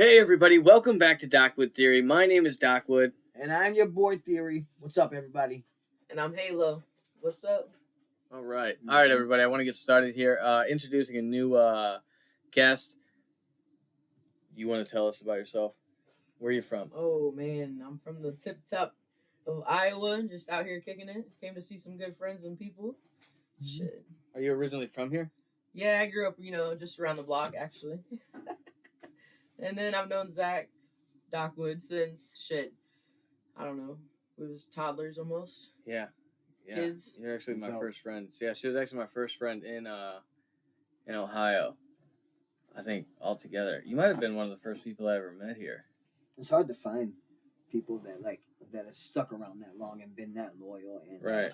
Hey everybody, welcome back to Docwood Theory. My name is Docwood. And I'm your boy Theory. What's up, everybody? And I'm Halo. What's up? All right, everybody. I want to get started here. Introducing a new guest. You want to tell us about yourself? Where are you from? Oh man, I'm from the tip top of Iowa, just out here kicking it. Came to see some good friends and people. Shit. Are you originally from here? Yeah, I grew up, just around the block actually. And then I've known Zach Docwood since I don't know. We was toddlers almost. Yeah. Kids. You're actually my first friend. So, yeah, she was actually my first friend in Ohio. I think altogether. You might have been one of the first people I ever met here. It's hard to find people that have stuck around that long and been that loyal. And Right.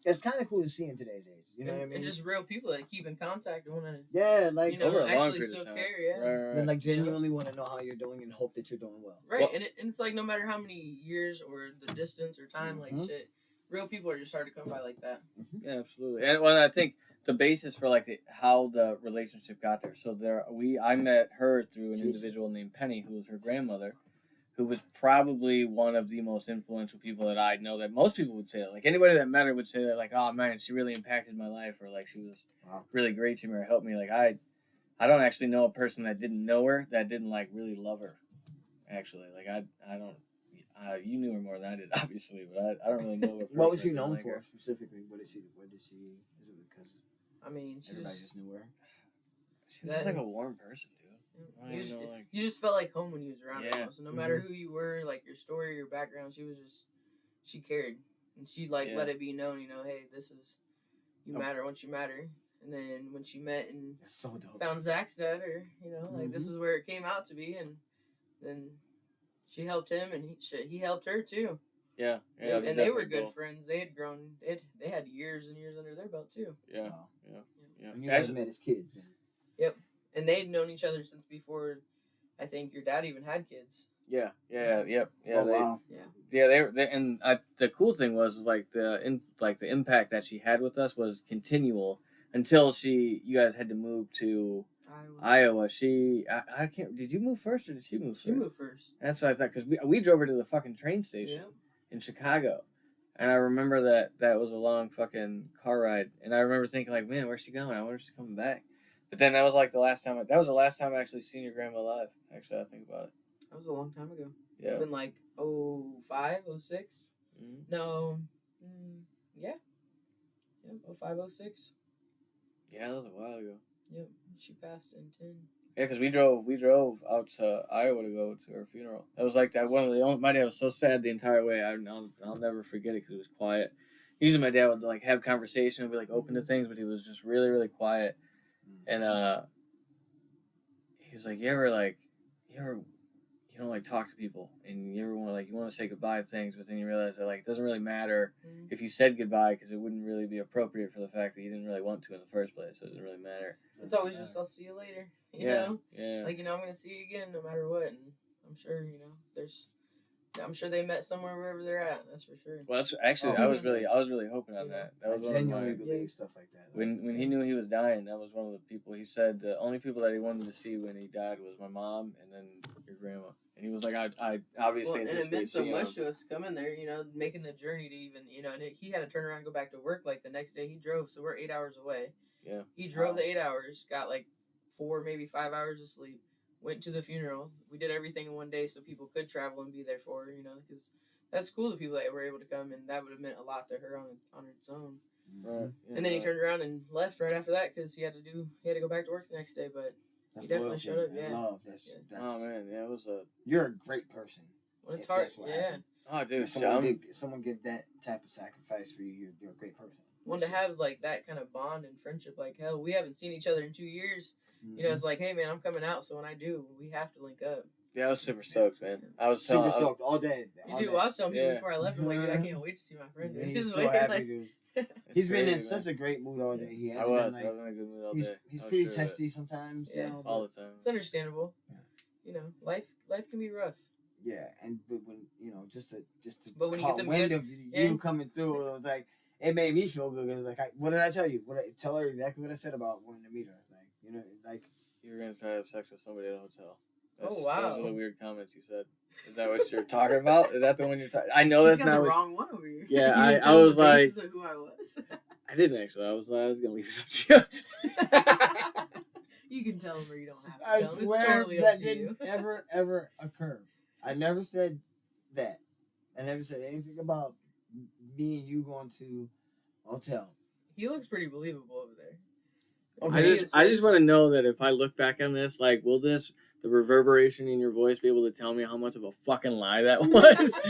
It's kind of cool to see in today's age. You know what I mean? And just real people that keep in contact and want to, over a long actually period still of time. care. Yeah. Right. And genuinely want to know how you're doing and hope that you're doing well. Right, Well, and it's like no matter how many years or the distance or time, real people are just hard to come by like that. Yeah, absolutely. And I think the basis for how the relationship got there. So I met her through an individual named Penny, who was her grandmother, who was probably one of the most influential people that I know. That most people would say that. Like anybody that met her would say that. Like, oh man, she really impacted my life, or like she was really great to me or helped me. Like I don't actually know a person that didn't know her that didn't really love her. Actually, I don't. You knew her more than I did, obviously, but I don't really know her. What was she known for specifically? What did she? Is it because? I mean, everybody just knew her. She was just like a warm person, dude. You just felt like home when you was around her. So no matter Mm-hmm. who you were, like your story, your background, she cared, and she let it be known. Hey, this is matter once you matter. And then when she met and found Zach's dad, or this is where it came out to be, and then she helped him, and he helped her too. Yeah. And they were good friends. They had grown. They had years and years under their belt too. Yeah. Wow. Yeah. And you guys met as kids. Yep. And they'd known each other since before, I think your dad even had kids. Yeah. Wow. The cool thing was the impact that she had with us was continual until you guys had to move to Iowa. I can't. Did you move first or did she move first? She moved first. That's what I thought, because we drove her to the fucking train station in Chicago, and I remember that was a long fucking car ride, and I remember thinking man, where's she going? I wonder if she's coming back. But then that was the last time. That was the last time I actually seen your grandma live. Actually, I think about it. That was a long time ago. Yeah. Been 05, 06? Mm-hmm. No. Yeah. 05, 06. Yeah, that was a while ago. Yep. She passed in 10. Yeah, because we drove out to Iowa to go to her funeral. It was like that. My dad was so sad the entire way. I'll never forget it because it was quiet. Usually my dad would have conversation and be open to things, but he was just really, really quiet. And he was like, you ever you don't talk to people, and you ever want to say goodbye to things, but then you realize that it doesn't really matter if you said goodbye, because it wouldn't really be appropriate for the fact that you didn't really want to in the first place. So it doesn't really matter. It's always just I'll see you later. You know? Yeah. I'm gonna see you again no matter what, and I'm sure I'm sure they met somewhere wherever they're at. That's for sure. Well, that's actually I was really hoping on that. That was I genuinely believe stuff like that. When he knew he was dying, that was one of the people he said the only people that he wanted to see when he died was my mom and then your grandma. And he was like, I obviously. And it meant so much to us coming there, making the journey to even, and he had to turn around and go back to work the next day. He drove, so we're 8 hours away. Yeah. He drove the 8 hours, got 4, maybe 5 hours of sleep, went to the funeral. We did everything in one day so people could travel and be there for her, because that's cool, the people that were able to come, and that would have meant a lot to her on its own. Right. Yeah. And then he turned around and left right after that because he had to go back to work the next day, but he definitely showed up. Yeah. Love. Oh man, yeah, it was You're a great person. When it's hard, yeah. Oh dude, someone give that type of sacrifice for you. You're a great person. One to have that kind of bond and friendship, hell, we haven't seen each other in 2 years. Mm-hmm. It's hey man, I'm coming out, so when I do, we have to link up. Yeah, I was super stoked, man. I was super stoked all day. You do. I was telling people before I left, I'm dude, I can't wait to see my friend. Yeah, he's so happy, dude. He's been in such a great mood all day. He has been I was in a good mood all day. He's pretty testy sometimes. Yeah, all the time. It's understandable. Yeah. Life can be rough. Yeah, but when just to but when you get the wind of you coming through, it was it made me feel good. It was what did I tell you? Tell her exactly what I said about wanting to meet her. You were gonna try to have sex with somebody at a hotel. Oh, wow. Those are the weird comments you said. Is that what you're talking about? Is that the one you're talking? I know that's got not the wrong one over here. Yeah, You I was the like, basis of who I was. I didn't actually. I was gonna leave it up to you. You can tell him or you don't have to I tell him. It's swear totally up that to didn't you. ever occur. I never said that. I never said anything about me and you going to hotel. He looks pretty believable over there. Okay. I just want to know that if I look back on this, like, will the reverberation in your voice be able to tell me how much of a fucking lie that was?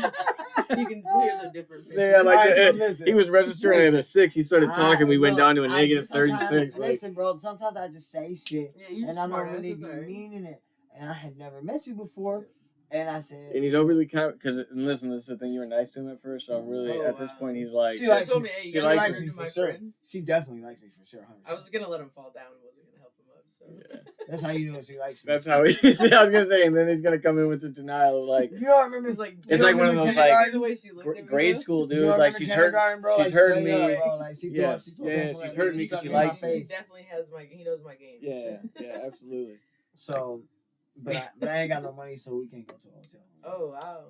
You can hear the different pictures. Yeah, like listen, he was registering at a 6. He started talking. We went down to a negative 36. Listen, bro. Sometimes I just say shit, and I don't really be right. meaning it. And I had never met you before, and I said, and he's overly because listen, this is the thing. You were nice to him at first, so really at this point he's like, she likes me. Hey, she likes me for sure. Friend. She definitely likes me for sure. 100%. I was gonna let him fall down and wasn't gonna help him up. So yeah. That's how you know she likes me. That's how he. I was gonna say, and then he's gonna come in with the denial of like. You don't remember? It's like one of those like the way she looked at me, grade school dude. You Like she's hurt. Bro, she's hurting me. Like she she's hurting me because she likes me. He definitely has he knows my game. Yeah, absolutely. So, but I ain't got no money, so we can't go to a hotel. Oh wow.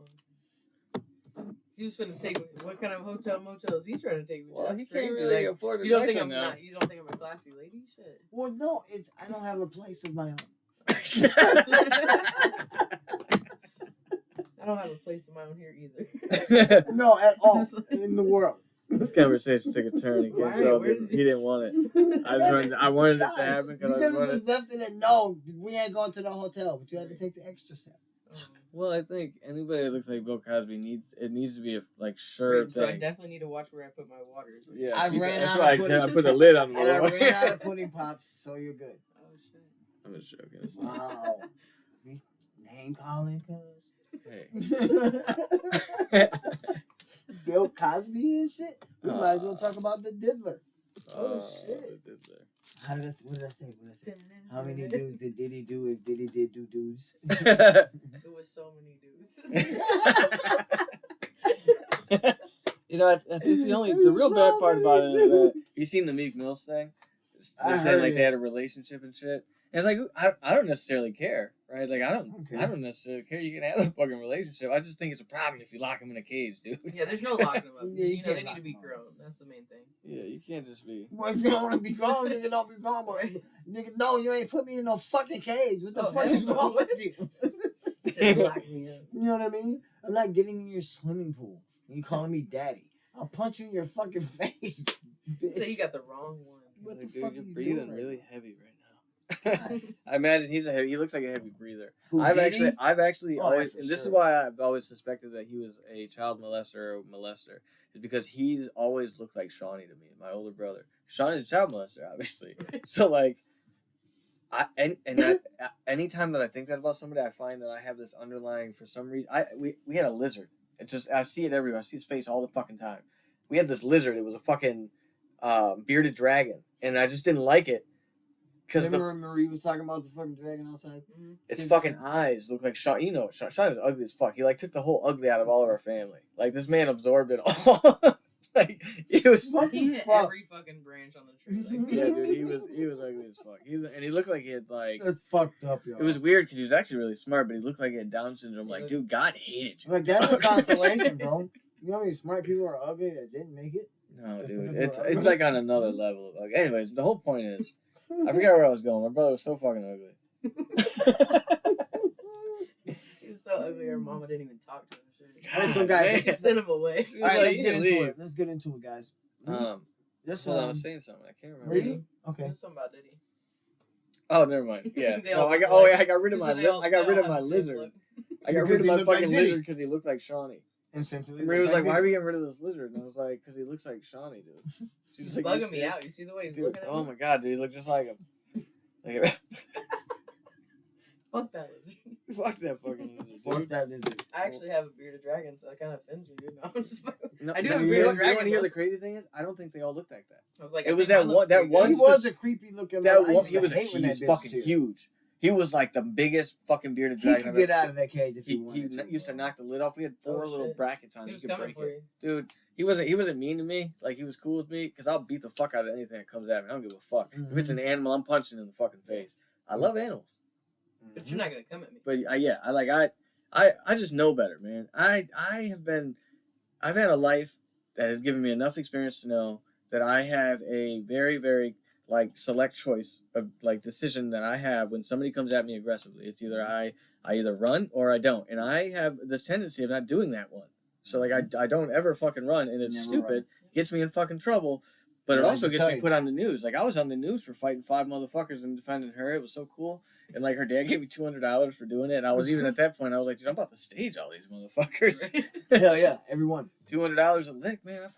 He was gonna take me. What kind of hotel motel is he trying to take me? Well, That's he crazy. can't really afford it. You don't think I'm not? You don't think I'm a classy lady? Shit. Well, no, I don't have a place of my own. I don't have a place of my own here either. No, at all in the world. This conversation took a turn. He didn't want it. I wanted it to happen because I wanted. Just left it and no, we ain't going to the hotel, but you had to take the extra step. Well, I think anybody that looks like Bill Cosby needs to be a sure thing. So I definitely need to watch where I put my waters. Yeah, I put a lid on the and I ran out of pudding pops, so you're good. Oh shit! I'm just joking. Wow, name calling, cuz. Hey. Bill Cosby and shit. We might as well talk about the diddler. Oh shit! The diddler. What did I say? How many dudes did Diddy do if Diddy did do dudes? There was so many dudes. You know, I think the real bad part about it is that you seen the Meek Mills thing. They're saying like they had a relationship and shit. And it's like I don't necessarily care, right? Like I don't necessarily care. You can have a fucking relationship. I just think it's a problem if you lock them in a cage, dude. Yeah, there's no locking them up. You know they need to be grown. That's the main thing. Yeah, you can't just be. Well, if you don't want to be grown, nigga, don't be grown, boy. Nigga, no, you ain't put me in no fucking cage. What the fuck is wrong with you? Lock me up. You know what I mean? I'm not getting in your swimming pool. You calling me daddy? I'll punch you in your fucking face. Bitch. So you got the wrong one. What Like, the fuck dude, are you breathing doing really heavy right now. I imagine he looks like a heavy breather. Who, I've Diddy? actually always, for and this is sure. why I've always suspected that he was a child molester, is because he's always looked like Shawnee to me, my older brother. Shawnee's a child molester, obviously. So like, anytime that I think that about somebody, I find that I have this underlying, for some reason, we had a lizard. I see it everywhere. I see his face all the fucking time. We had this lizard. It was a fucking bearded dragon, and I just didn't like it. Remember Marie was talking about the fucking dragon outside? Mm-hmm. Its fucking eyes look like Sean. You know, Sean was ugly as fuck. He like took the whole ugly out of all of our family. Like this man absorbed it all. Like it was. He hit every fucking branch on the tree. Like, yeah, dude, he was ugly as fuck. And he looked like he had like. That's fucked up, yo. It was weird because he was actually really smart, but he looked like he had Down syndrome. Like, dude, God hated you. Like that's a consolation, bro. You know how many smart people are ugly that didn't make it? No, dude, it's like on another level. Like, anyways, the whole point is. I forgot where I was going. My brother was so fucking ugly. He was so ugly, our mama didn't even talk to him. Alright, so guys, just send him away. Alright, let's get into it. Let's get into it, guys. This I was saying something. I can't remember. Really? Okay. Something about Diddy. Oh, never mind. Yeah. I got rid of my lizard. I got rid of my fucking lizard because he looked like Shawnee. Essentially. Marie was like, "Why are we getting rid of this lizard?" And I was like, "Because he looks like Shawnee, dude." He's like, bugging me out. You see the way he's looking at me? Oh my god, dude, he looked just like him. Fuck that lizard. Fuck that fucking lizard. Fuck that lizard. I actually have a bearded dragon, so that kind of offends me, dude. No, I'm just no, I do have a bearded dragon. You want to hear the crazy thing is? I don't think they all look like that. I was like, it was that one. He was a creepy looking. He was fucking huge. He was like the biggest fucking bearded dragon. He could get out of that cage if he wanted to. He used to knock the lid off. We had 4 little brackets on. He was coming for you, dude. He wasn't mean to me. Like he was cool with me because I'll beat the fuck out of anything that comes at me. I don't give a fuck. If it's an animal, I'm punching in the fucking face. I love animals. But you're not gonna come at me. But I just know better, man. I've had a life that has given me enough experience to know that I have a very, very like select choice of like decision that I have when somebody comes at me aggressively. It's either I either run or I don't, and I have this tendency of not doing that one. So like I don't ever fucking run, and it's stupid. Run. Gets me in fucking trouble. But it also gets me put on the news. Like, I was on the news for fighting 5 motherfuckers and defending her. It was so cool. And, like, her dad gave me $200 for doing it. And I was even at that point, I was like, dude, I'm about to stage all these motherfuckers. Hell yeah, everyone. $200 a lick, man. I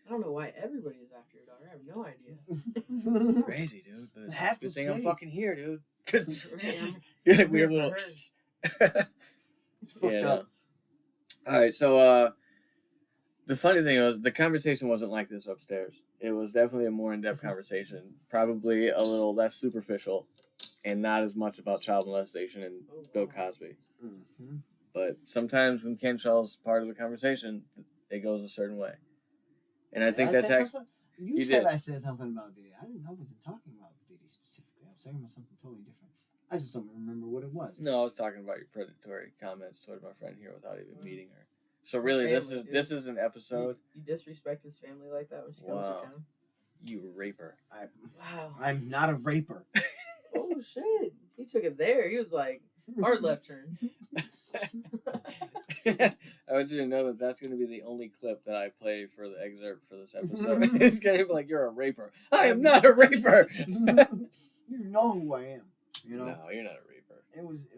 don't know why everybody is after your daughter. I have no idea. Crazy, dude. But have good to thing say. I'm fucking here, dude. You're like weird little... It's fucked up. All right, so, the funny thing was, the conversation wasn't like this upstairs. It was definitely a more in-depth conversation. Probably a little less superficial and not as much about child molestation and Bill Cosby. Mm-hmm. But sometimes when Kentrell's part of the conversation, it goes a certain way. And I think that's actually... You said I said something about Diddy. I wasn't talking about Diddy specifically. I was talking about something totally different. I just don't remember what it was. No, I was talking about your predatory comments toward my friend here without even meeting her. So really, family, this is an episode. You disrespect his family like that when she comes to town? You raper. Wow. I'm not a raper. Oh, shit. He took it there. He was like, hard left turn. I want you to know that that's going to be the only clip that I play for the excerpt for this episode. It's going to be like, you're a raper. I am not a raper. You know who I am. You know? No, you're not a raper. It was.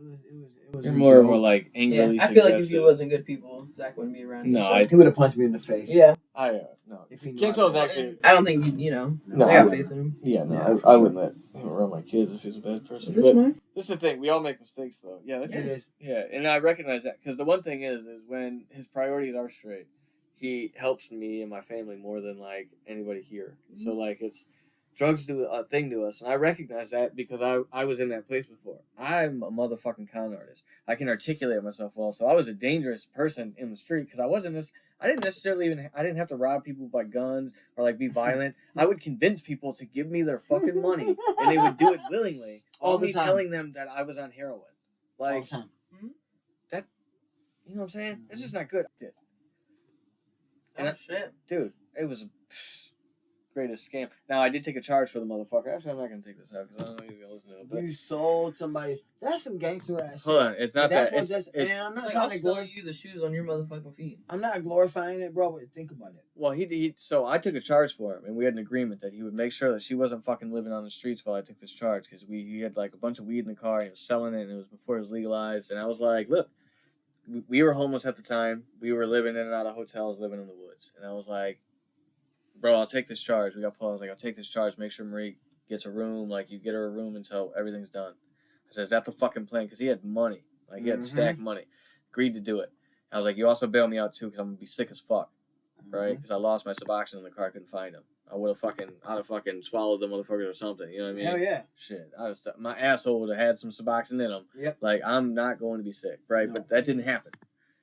You're more of a like angrily. I feel like if he wasn't good people, Zach wouldn't be around. No, he would have punched me in the face. Yeah. No. If he Kentrell's actually. I don't think I got faith in him. Yeah, no, I wouldn't let him around my kids if she's a bad person. Is this mine? This is the thing. We all make mistakes, though. Yeah, that's it is. Yeah, and I recognize that because the one thing is when his priorities are straight, he helps me and my family more than like anybody here. Mm-hmm. So like drugs do a thing to us, and I recognize that because I was in that place before. I'm a motherfucking con artist. I can articulate myself well, so I was a dangerous person in the street because I didn't necessarily I didn't have to rob people by guns or like be violent. I would convince people to give me their fucking money, and they would do it willingly. All me telling them that I was on heroin, like that. You know what I'm saying? Mm-hmm. It's just not good. Shit, dude, it was. Greatest scam. Now, I did take a charge for the motherfucker. Actually, I'm not going to take this out because I don't know he's going to listen to it. But... You sold somebody's... That's some gangster ass shit. Hold on. It's not that. And I'm not trying to glorify you the shoes on your motherfucking feet. I'm not glorifying it, bro, but think about it. Well, so I took a charge for him, and we had an agreement that he would make sure that she wasn't fucking living on the streets while I took this charge because he had like a bunch of weed in the car, and he was selling it, and it was before it was legalized. And I was like, look, we were homeless at the time. We were living in and out of hotels, living in the woods. And I was like, bro, I'll take this charge. We got pulled. I was like, I'll take this charge. Make sure Marie gets a room. Like, you get her a room until everything's done. I said, is that the fucking plan? Because he had money. Like, he had stacked money. Agreed to do it. I was like, you also bail me out, too, because I'm going to be sick as fuck. Right? Because I lost my Suboxone in the car. I couldn't find him. I'd have fucking swallowed the motherfuckers or something. You know what I mean? Hell yeah. Shit. My asshole would have had some Suboxone in him. Yep. Like, I'm not going to be sick. Right? No. But that didn't happen.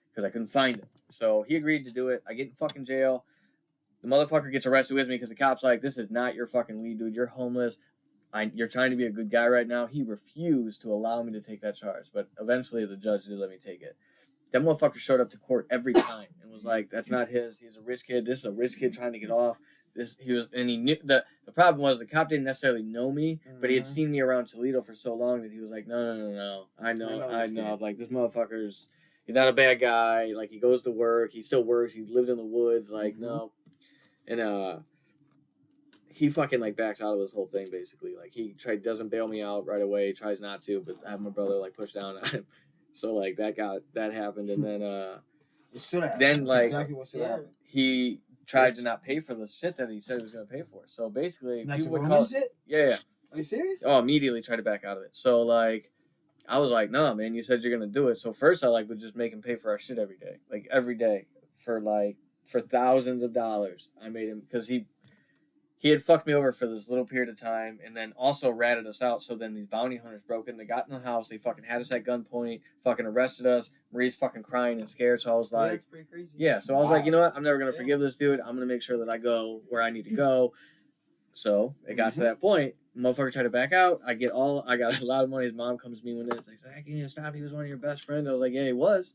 Because I couldn't find him. So he agreed to do it. I get in fucking jail. The motherfucker gets arrested with me because the cop's like, this is not your fucking weed, dude. You're homeless. You're trying to be a good guy right now. He refused to allow me to take that charge. But eventually the judge did let me take it. That motherfucker showed up to court every time and was like, that's not his. He's a rich kid. This is a rich kid trying to get off. And he knew the problem was the cop didn't necessarily know me, but he had seen me around Toledo for so long that he was like, no. I know. Like, this motherfucker's, he's not a bad guy. Like, he goes to work. He still works. He lives in the woods. Like, no. And he fucking like backs out of this whole thing basically. Like he doesn't bail me out right away, tries not to, but I have my brother like push down on him. So like that happened, and then like exactly what should happen. He tried to not pay for the shit that he said he was gonna pay for. So basically, like people would call it. Yeah. Are you serious? Oh, immediately tried to back out of it. So like, I was like, no, man, you said you're gonna do it. So first I like would just make him pay for our shit every day for thousands of dollars. I made him because he had fucked me over for this little period of time and then also ratted us out. So then these bounty hunters broke in. They got in the house. They fucking had us at gunpoint, fucking arrested us. Marie's fucking crying and scared. So I was like, that's pretty crazy. Yeah. So I was like, you know what? I'm never going to forgive this dude. I'm going to make sure that I go where I need to go. So it got to that point. Motherfucker tried to back out. I got a lot of money. His mom comes to me one day. It's like, Zach, you need to stop. He was one of your best friends. I was like, yeah, he was.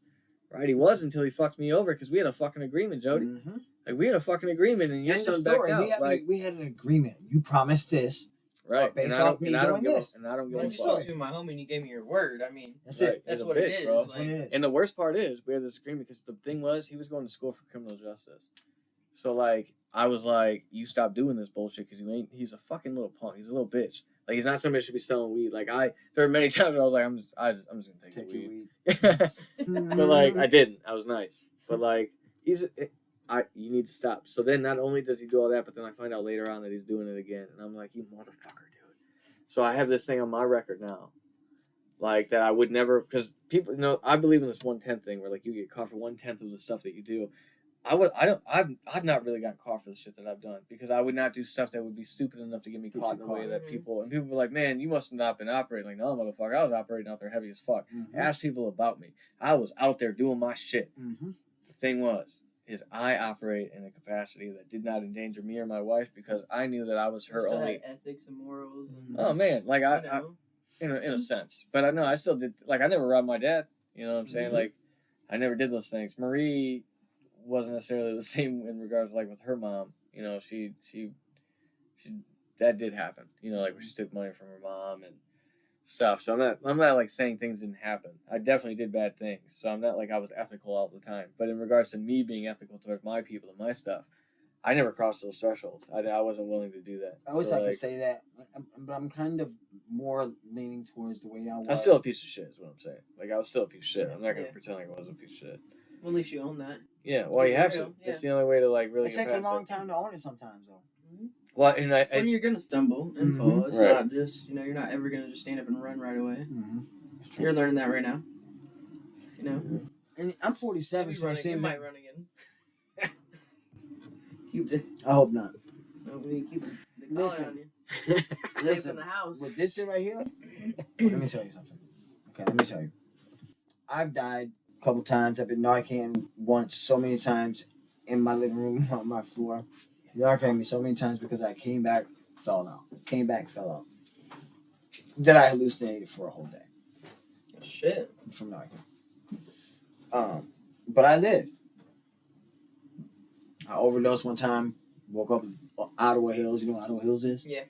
Right, he was until he fucked me over because we had a fucking agreement, Jody. Mm-hmm. Like, we had a fucking agreement, and your son backed out. We had an agreement. You promised this. Right. Based off me doing this. And I don't give a fuck. You're supposed to be my homie and you gave me your word. I mean, that's it. That's what it is. Bro. Like, and the worst part is, we had this agreement because the thing was, he was going to school for criminal justice. So, like, I was like, you stop doing this bullshit because he's a fucking little punk. He's a little bitch. Like, he's not somebody who should be selling weed. Like, there were many times where I was like, I'm just going to take your weed. But, like, I didn't. I was nice. But, like, you need to stop. So then not only does he do all that, but then I find out later on that he's doing it again. And I'm like, you motherfucker, dude. So I have this thing on my record now. Like, that I would never, because people, I believe in this 1/10 thing where, like, you get caught for 1/10 of the stuff that you do. I've not really gotten caught for the shit that I've done because I would not do stuff that would be stupid enough to get me caught in a way that people were like, man, you must have not been operating. Like, no, motherfucker, I was operating out there heavy as fuck. Mm-hmm. Ask people about me. I was out there doing my shit. Mm-hmm. The thing is I operate in a capacity that did not endanger me or my wife because I knew that I was her only ethics and morals. And, oh man, like I in a sense, but I know I still did. Like, I never robbed my dad. You know what I'm saying? Mm-hmm. Like, I never did those things. Marie wasn't necessarily the same in regards to, like, with her mom. You know, she that did happen. You know, like, when she took money from her mom and stuff. So I'm not like saying things didn't happen. I definitely did bad things. So I'm not like I was ethical all the time. But in regards to me being ethical towards my people and my stuff, I never crossed those thresholds. I wasn't willing to do that. I wish I could say that, but I'm kind of more leaning towards the way I was. I was still a piece of shit is what I'm saying. Like, I was still a piece of shit. I'm not going to pretend like I wasn't a piece of shit. Well, at least you own that. Yeah, well, you have to. Yeah. It's the only way to, like, really it takes a long time to own it sometimes, though. Mm-hmm. Well, and when you're going to stumble and fall. It's not just, you're not ever going to just stand up and run right away. Mm-hmm. You're learning that right now. You know? Mm-hmm. And I'm 47, so you might run again. I hope not. No, we keep the listen, on you. Listen, in the house. With this shit right here, let me tell you something. Okay, let me tell you. I've died a couple times. I've been Narcan once, so many times in my living room on my floor. Narcan me so many times because I came back, fell out. Then I hallucinated for a whole day. Shit. From Narcan. But I lived. I overdosed one time, woke up in Ottawa Hills. You know what Ottawa Hills is? Yeah.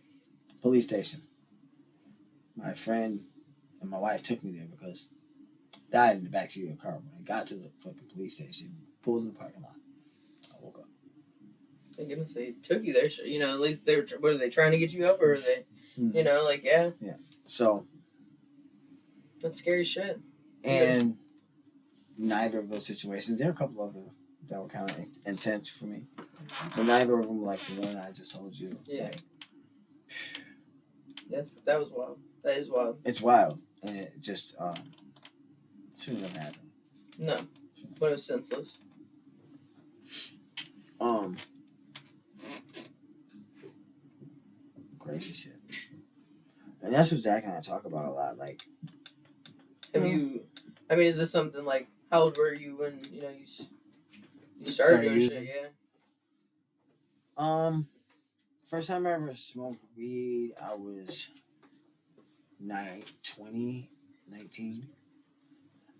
Police station. My friend and my wife took me there because I died in the backseat of the car. When I got to the fucking police station, pulled in the parking lot, I woke up. They're gonna say took you there. You know, at least they were they trying to get you up, or were they, yeah. Yeah. So. That's scary shit. And neither of those situations. There are a couple other that were kind of intense for me, but neither of them like the one I just told you. Yeah. That was wild. That is wild. It's wild, and it just shouldn't have happened. No, but it was senseless. Crazy shit, and that's what Zach and I talk about a lot. Like, have you? I mean, is this something like? How old were you when you started doing shit? Yeah. First time I ever smoked weed, I was 19.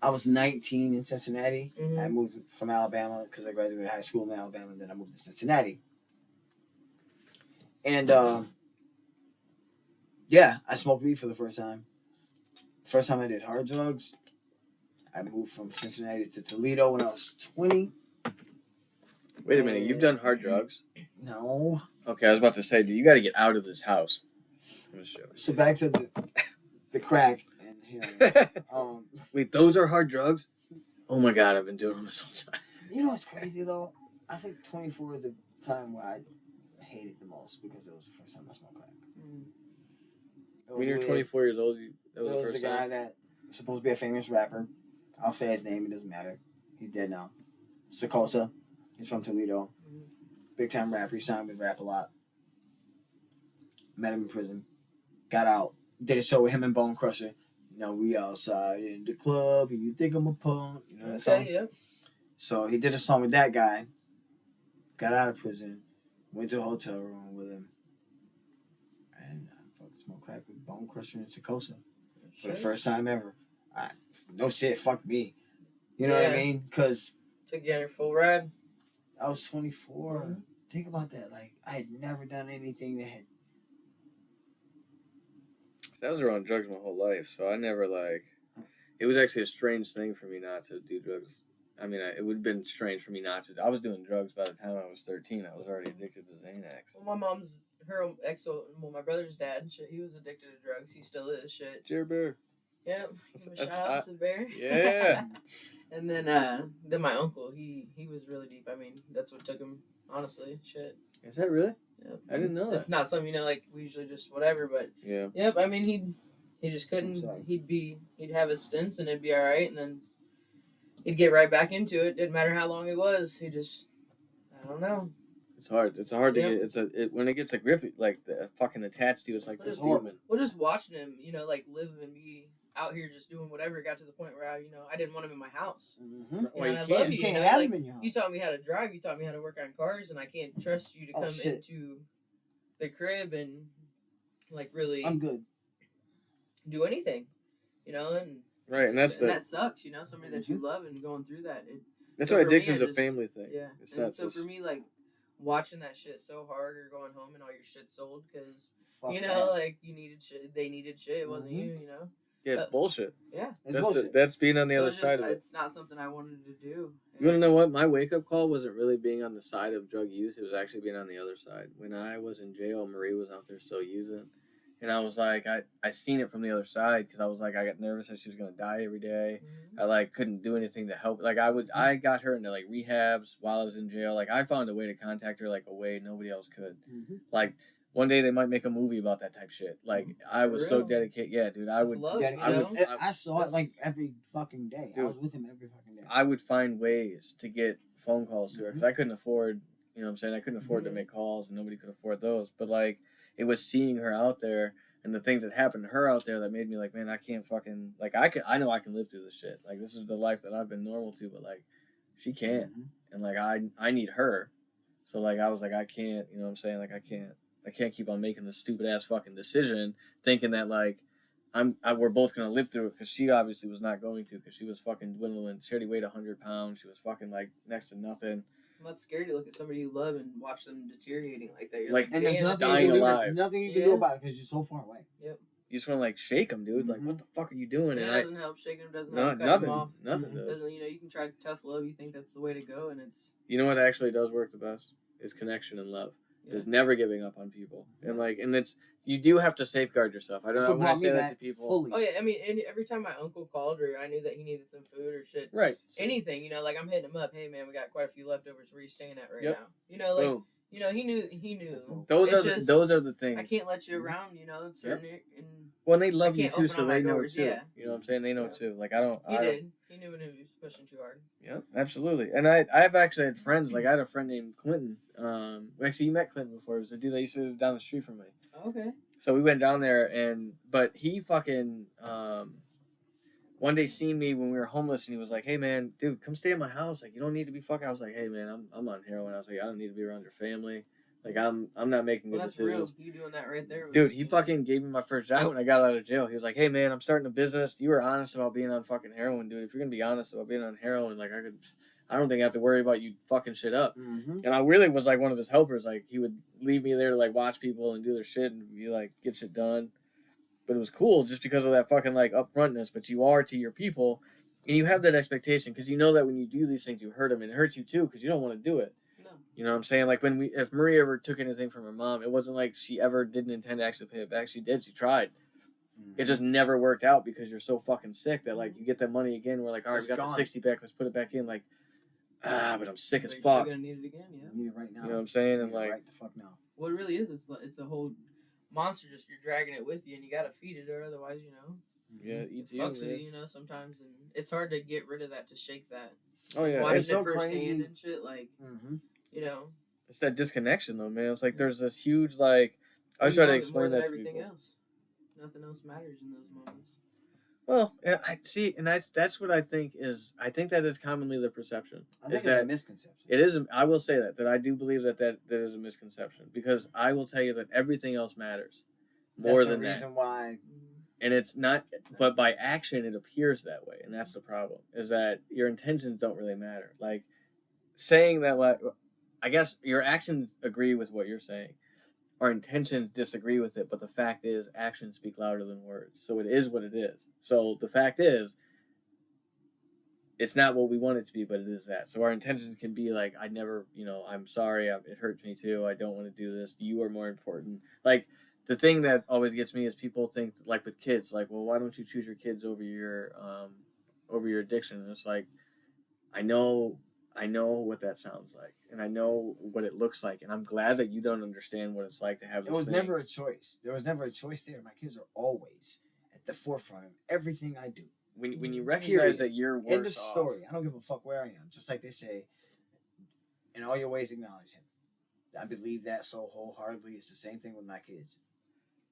I was 19 in Cincinnati. Mm-hmm. I moved from Alabama because I graduated high school in Alabama, and then I moved to Cincinnati. And, I smoked weed for the first time. First time I did hard drugs, I moved from Cincinnati to Toledo when I was 20. Wait a minute, you've done hard drugs? No. Okay, I was about to say, dude, you got to get out of this house. So back to the crack and heroin. Wait, those are hard drugs? Oh my God, I've been doing them this whole time. You know what's crazy though? I think 24 is the time where I hated the most because it was the first time I smoked crack. When you're 24 years old, that was the guy that was supposed to be a famous rapper. I'll say his name, it doesn't matter. He's dead now. Sakosa. He's from Toledo. Big time rapper. He signed with Rap a lot. Met him in prison. Got out. Did a show with him and Bone Crusher. You know, we outside in the club and you think I'm a punk. You know that song? Yeah. So he did a song with that guy. Got out of prison. Went to a hotel room with him. Smoke crack with Bone Crusher and Sakosa. For the first time ever. No shit, fuck me. You know what I mean? Because... Took you on your full ride? I was 24. Mm-hmm. Think about that. Like, I had never done anything that had... I was around drugs my whole life, so I never, like... It was actually a strange thing for me not to do drugs. I mean, it would have been strange for me not to. I was doing drugs by the time I was 13. I was already addicted to Xanax. Well, my mom's... my brother's dad, shit, he was addicted to drugs. He still is, shit. Jerry Bear. Yep. Give a shout out to Bear. Yeah. And then my uncle, he was really deep. I mean, that's what took him, honestly, shit. Is that really? Yep. I didn't know that. It's not something, like, we usually just whatever, but... Yeah. Yep, I mean, he just couldn't... He'd have his stints, and it'd be alright, and then he'd get right back into it. Didn't matter how long it was. He just... I don't know. It's hard. It's hard to get. When it gets a grip, like fucking attached to you, it's like this demon. Well, just watching him, like live and be out here just doing whatever, got to the point where I didn't want him in my house. Mm-hmm. Well, and I love you. You can't have him in your house. You taught me how to drive. You taught me how to work on cars, and I can't trust you to come into the crib and like really. I'm good. Do anything, and right, and that sucks. Somebody that you love and going through that. That's why addiction's a family thing. Yeah, and so for me, like. Watching that shit so hard or going home and all your shit sold because, like, you needed shit. They needed shit. It wasn't you, Yeah, it's bullshit. Yeah. It's bullshit. That's being on the other side of it. It's not something I wanted to do. You want to know what? My wake-up call wasn't really being on the side of drug use. It was actually being on the other side. When I was in jail, Marie was out there still using. And I was like, I seen it from the other side because I was like, I got nervous that she was going to die every day. Mm-hmm. I like couldn't do anything to help. Like I got her into like rehabs while I was in jail. Like I found a way to contact her like a way nobody else could. Mm-hmm. Like one day they might make a movie about that type shit. Like I was so dedicated. Yeah, dude, I saw it like every fucking day. Dude, I was with him every fucking day. I would find ways to get phone calls to her because I couldn't afford. You know what I'm saying? I couldn't afford to make calls and nobody could afford those. But like it was seeing her out there and the things that happened to her out there that made me like, man, I can't fucking like I know I can live through this shit. Like this is the life that I've been normal to, but like she can't. Mm-hmm. And like I need her. So like I was like I can't, you know what I'm saying? Like I can't keep on making this stupid ass fucking decision thinking that like we're both gonna live through it because she obviously was not going to because she was fucking dwindling. She already weighed 100 pounds. She was fucking like next to nothing. Well, that's scary to look at somebody you love and watch them deteriorating like that. You're like and there's nothing you can do about it because you're so far away. Yep. You just want to like shake them, dude. Mm-hmm. Like, what the fuck are you doing? And it doesn't help. Shaking them doesn't help. Nothing. Them off. Nothing does. You can try tough love. You think that's the way to go, and it's. You know what actually does work the best is connection and love. Yeah. Is never giving up on people, and it's you do have to safeguard yourself. I don't know when I say that to people. Fully. Oh yeah, I mean, every time my uncle called or I knew that he needed some food or shit, right? Anything, like I'm hitting him up. Hey man, we got quite a few leftovers. Where you staying at right now? Like. Boom. He knew. Those are the things. I can't let you around, certain and well, they love you too, so they know too. Yeah. You know what I'm saying? They know too. Like He did. He knew when he was pushing too hard. Yeah, absolutely. And I've actually had friends. Like I had a friend named Clinton. Actually, you met Clinton before. It was a dude that used to live down the street from me. Okay. So we went down there, but he fucking one day seen me when we were homeless, and he was like, "Hey man, dude, come stay at my house. Like you don't need to be fucking." I was like, "Hey man, I'm on heroin." I was like, "I don't need to be around your family. Like I'm not making good decisions." Real. You doing that right there, dude? He fucking gave me my first job when I got out of jail. He was like, "Hey man, I'm starting a business. You were honest about being on fucking heroin, dude. If you're gonna be honest about being on heroin, like I don't think I have to worry about you fucking shit up." Mm-hmm. And I really was like one of his helpers. Like he would leave me there to like watch people and do their shit and be like get shit done. But it was cool just because of that fucking like upfrontness. But you are to your people, and you have that expectation because you know that when you do these things, you hurt them and it hurts you too because you don't want to do it. No. You know what I'm saying? Like if Marie ever took anything from her mom, it wasn't like she ever didn't intend to actually pay it back. She did. She tried. Mm-hmm. It just never worked out because you're so fucking sick that like you get that money again. We're like, all right, we got the 60 back. Let's put it back in. Like, but I'm sick as fuck. You're gonna need it again, yeah. You need it right now. You know what I'm saying? And like, right the fuck now. What it really is, it's a whole monster. Just you're dragging it with you, and you gotta feed it, or otherwise, yeah, it fucks with you, sometimes, and it's hard to get rid of that, to shake that. Oh yeah, watching it so firsthand and shit, like, it's that disconnection though, man. It's like there's this huge like. I was trying to explain that to everything people. Else. Nothing else matters in those moments. Well, I see, and that's what I think is. I think that is commonly the perception. I think it's a misconception. It is. I will say that I do believe that is a misconception because I will tell you that everything else matters. more that's than the reason that. why. And it's not, but by action it appears that way, and that's the problem. Is that your intentions don't really matter. Like saying that, like, I guess your actions agree with what you're saying. Our intentions disagree with it, but the fact is, actions speak louder than words. So it is what it is. So the fact is, it's not what we want it to be, but it is that. So our intentions can be like, I never, I'm sorry, it hurts me too, I don't want to do this, you are more important. Like, the thing that always gets me is people think, like with kids, like, well, why don't you choose your kids over your addiction? And it's like, I know what that sounds like, and I know what it looks like, and I'm glad that you don't understand what it's like to have this. It was never a choice. There was never a choice there. My kids are always at the forefront of everything I do. When you recognize that you're worse End of story. I don't give a fuck where I am. Just like they say, in all your ways acknowledge him. I believe that so wholeheartedly. It's the same thing with my kids.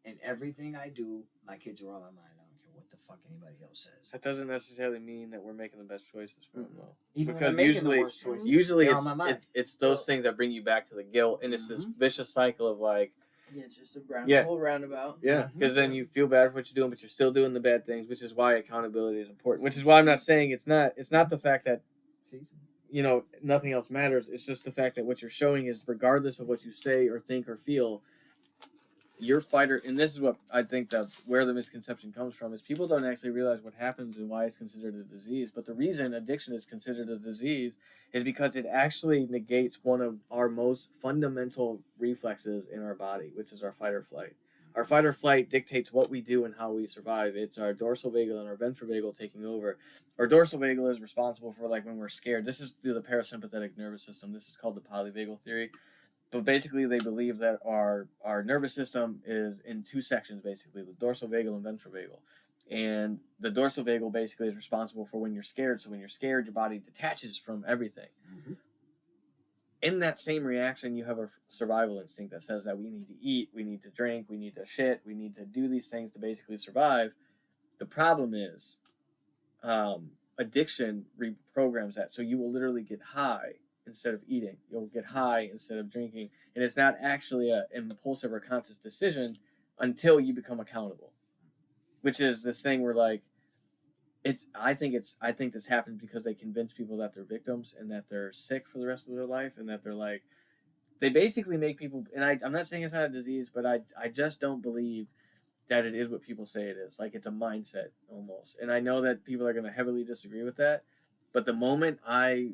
In everything I do, my kids are on my mind. I don't care what the fuck anybody else says. That doesn't necessarily mean that we're making the best choices for them, though. Even because usually it's those things that bring you back to the guilt, and it's this vicious cycle of like. Yeah, it's just a whole roundabout. Yeah, because then you feel bad for what you're doing, but you're still doing the bad things, which is why accountability is important. Which is why I'm not saying it's not the fact that, nothing else matters. It's just the fact that what you're showing is, regardless of what you say or think or feel, your fighter, and this is what I think that where the misconception comes from, is people don't actually realize what happens and why it's considered a disease. But the reason addiction is considered a disease is because it actually negates one of our most fundamental reflexes in our body, which is our fight or flight. Our fight or flight dictates what we do and how we survive. It's our dorsal vagal and our ventral vagal taking over. Our dorsal vagal is responsible for, like, when we're scared. This is through the parasympathetic nervous system. This is called the polyvagal theory. But basically, they believe that our nervous system is in two sections, basically, the dorsal vagal and ventral vagal. And the dorsal vagal basically is responsible for when you're scared. So when you're scared, your body detaches from everything. Mm-hmm. In that same reaction, you have a survival instinct that says that we need to eat, we need to drink, we need to shit, we need to do these things to basically survive. The problem is addiction reprograms that. So you will literally get high instead of eating. You'll get high instead of drinking. And it's not actually an impulsive or conscious decision until you become accountable. Which is this thing where, like, I think this happens because they convince people that they're victims and that they're sick for the rest of their life, and that they're like, they basically make people, and I'm not saying it's not a disease, but I just don't believe that it is what people say it is. Like, it's a mindset almost. And I know that people are going to heavily disagree with that, but the moment I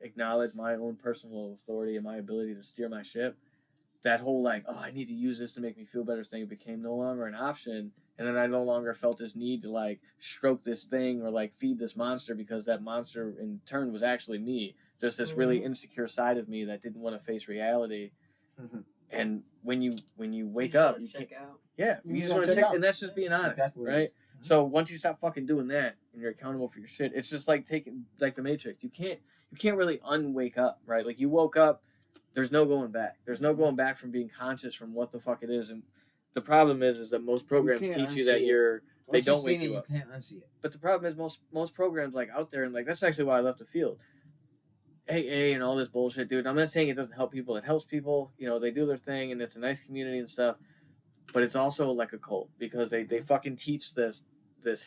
acknowledge my own personal authority and my ability to steer my ship, that whole, like, oh, I need to use this to make me feel better thing became no longer an option. And then I no longer felt this need to, like, stroke this thing or, like, feed this monster, because that monster in turn was actually me. Just this really insecure side of me that didn't want to face reality. Mm-hmm. And when you wake up, you check out. Yeah, you just want to check, and that's just being honest, exactly. Right? Mm-hmm. So once you stop fucking doing that and you're accountable for your shit, it's just like taking, like the Matrix. You can't really unwake up, right? Like, you woke up, there's no going back. There's no going back from being conscious from what the fuck it is. And the problem is that most programs teach you that they don't wake you up. You can't unsee it. But the problem is most programs, like, out there, and, like, that's actually why I left the field. AA and all this bullshit, dude. I'm not saying it doesn't help people. It helps people. They do their thing, and it's a nice community and stuff. But it's also like a cult, because they fucking teach this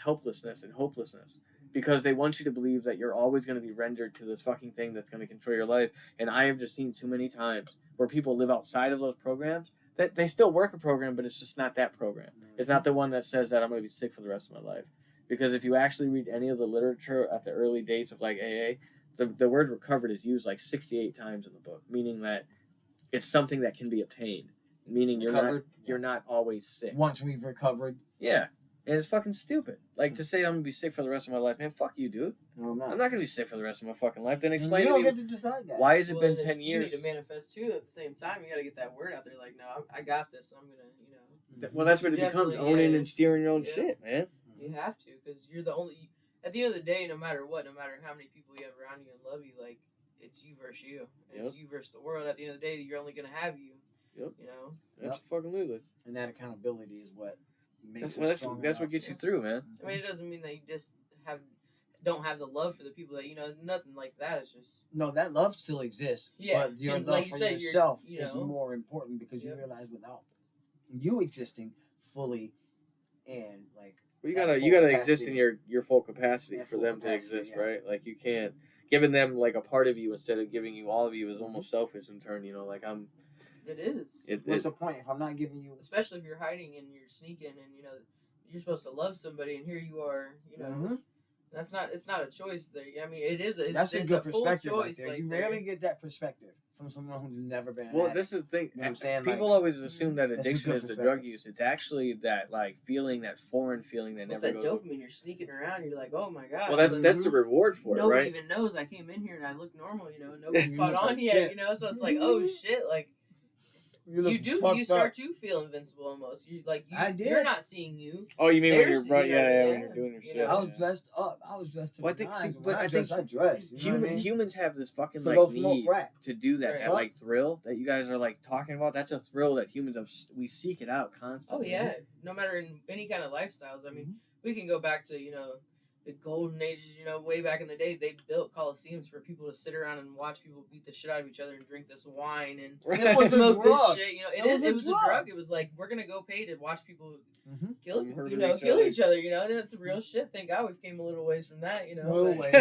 helplessness and hopelessness, because they want you to believe that you're always going to be rendered to this fucking thing that's going to control your life. And I have just seen too many times where people live outside of those programs. That they still work a program, but it's just not that program. It's not the one that says that I'm going to be sick for the rest of my life. Because if you actually read any of the literature at the early dates of, like, AA, the word recovered is used like 68 times in the book, meaning that it's something that can be obtained, meaning you're not always sick. Once we've recovered. Yeah. And it's fucking stupid. Like, to say I'm going to be sick for the rest of my life, man, fuck you, dude. No, I'm not. I'm not going to be sick for the rest of my fucking life. Then explain to me. You don't get to decide that. Why has it been 10 years? You need to manifest, too, at the same time. You got to get that word out there. Like, no, I got this. I'm going to, Well, that's what it becomes, owning and steering your own shit, man. You have to, because you're the only... At the end of the day, no matter what, no matter how many people you have around you and love you, like, it's you versus you. It's you versus the world. At the end of the day, you're only going to have you. Yep. Absolutely. And that accountability is what makes us stronger. That's what gets you through, man. I mean, it doesn't mean that you just don't have the love for the people that, nothing like that. It's just... No, that love still exists. Yeah. But your love for yourself is more important, because you realize without you existing fully and like. Well, you gotta exist in your full capacity for them to exist, right? Like you can't giving them like a part of you instead of giving you all of you is almost selfish in turn. You know, like I'm. It is. What's the point if I'm not giving you? Especially if you're hiding and you're sneaking and you're supposed to love somebody and here you are. That's not. It's not a choice. There. I mean, it is. That's a good perspective. Right there. You rarely get that perspective from someone who's never been. Well, this is the thing. You know what I'm saying? People always assume that addiction is the drug use. It's actually that like feeling, that foreign feeling that never goes. That dopamine. You're sneaking around. You're like, oh my god. Well, that's the reward for it, right? Nobody even knows I came in here and I look normal. Nobody's caught on yet. So it's like, oh shit, like. You start to feel invincible almost. You're not seeing you. Oh, you mean when you're right? Yeah, when you're doing your shit. I was dressed up. I was dressed to the nines. I dressed. Humans have this fucking need to do that. That like thrill that you guys are like talking about. That's a thrill that humans have. We seek it out constantly. Oh yeah, no matter in any kind of lifestyles. I mean, we can go back to the golden ages, way back in the day, they built coliseums for people to sit around and watch people beat the shit out of each other and drink this wine and smoke this shit. It was a drug. It was like, we're gonna go pay to watch people kill each other. And that's real shit. Thank God we've came a little ways from that. A little way.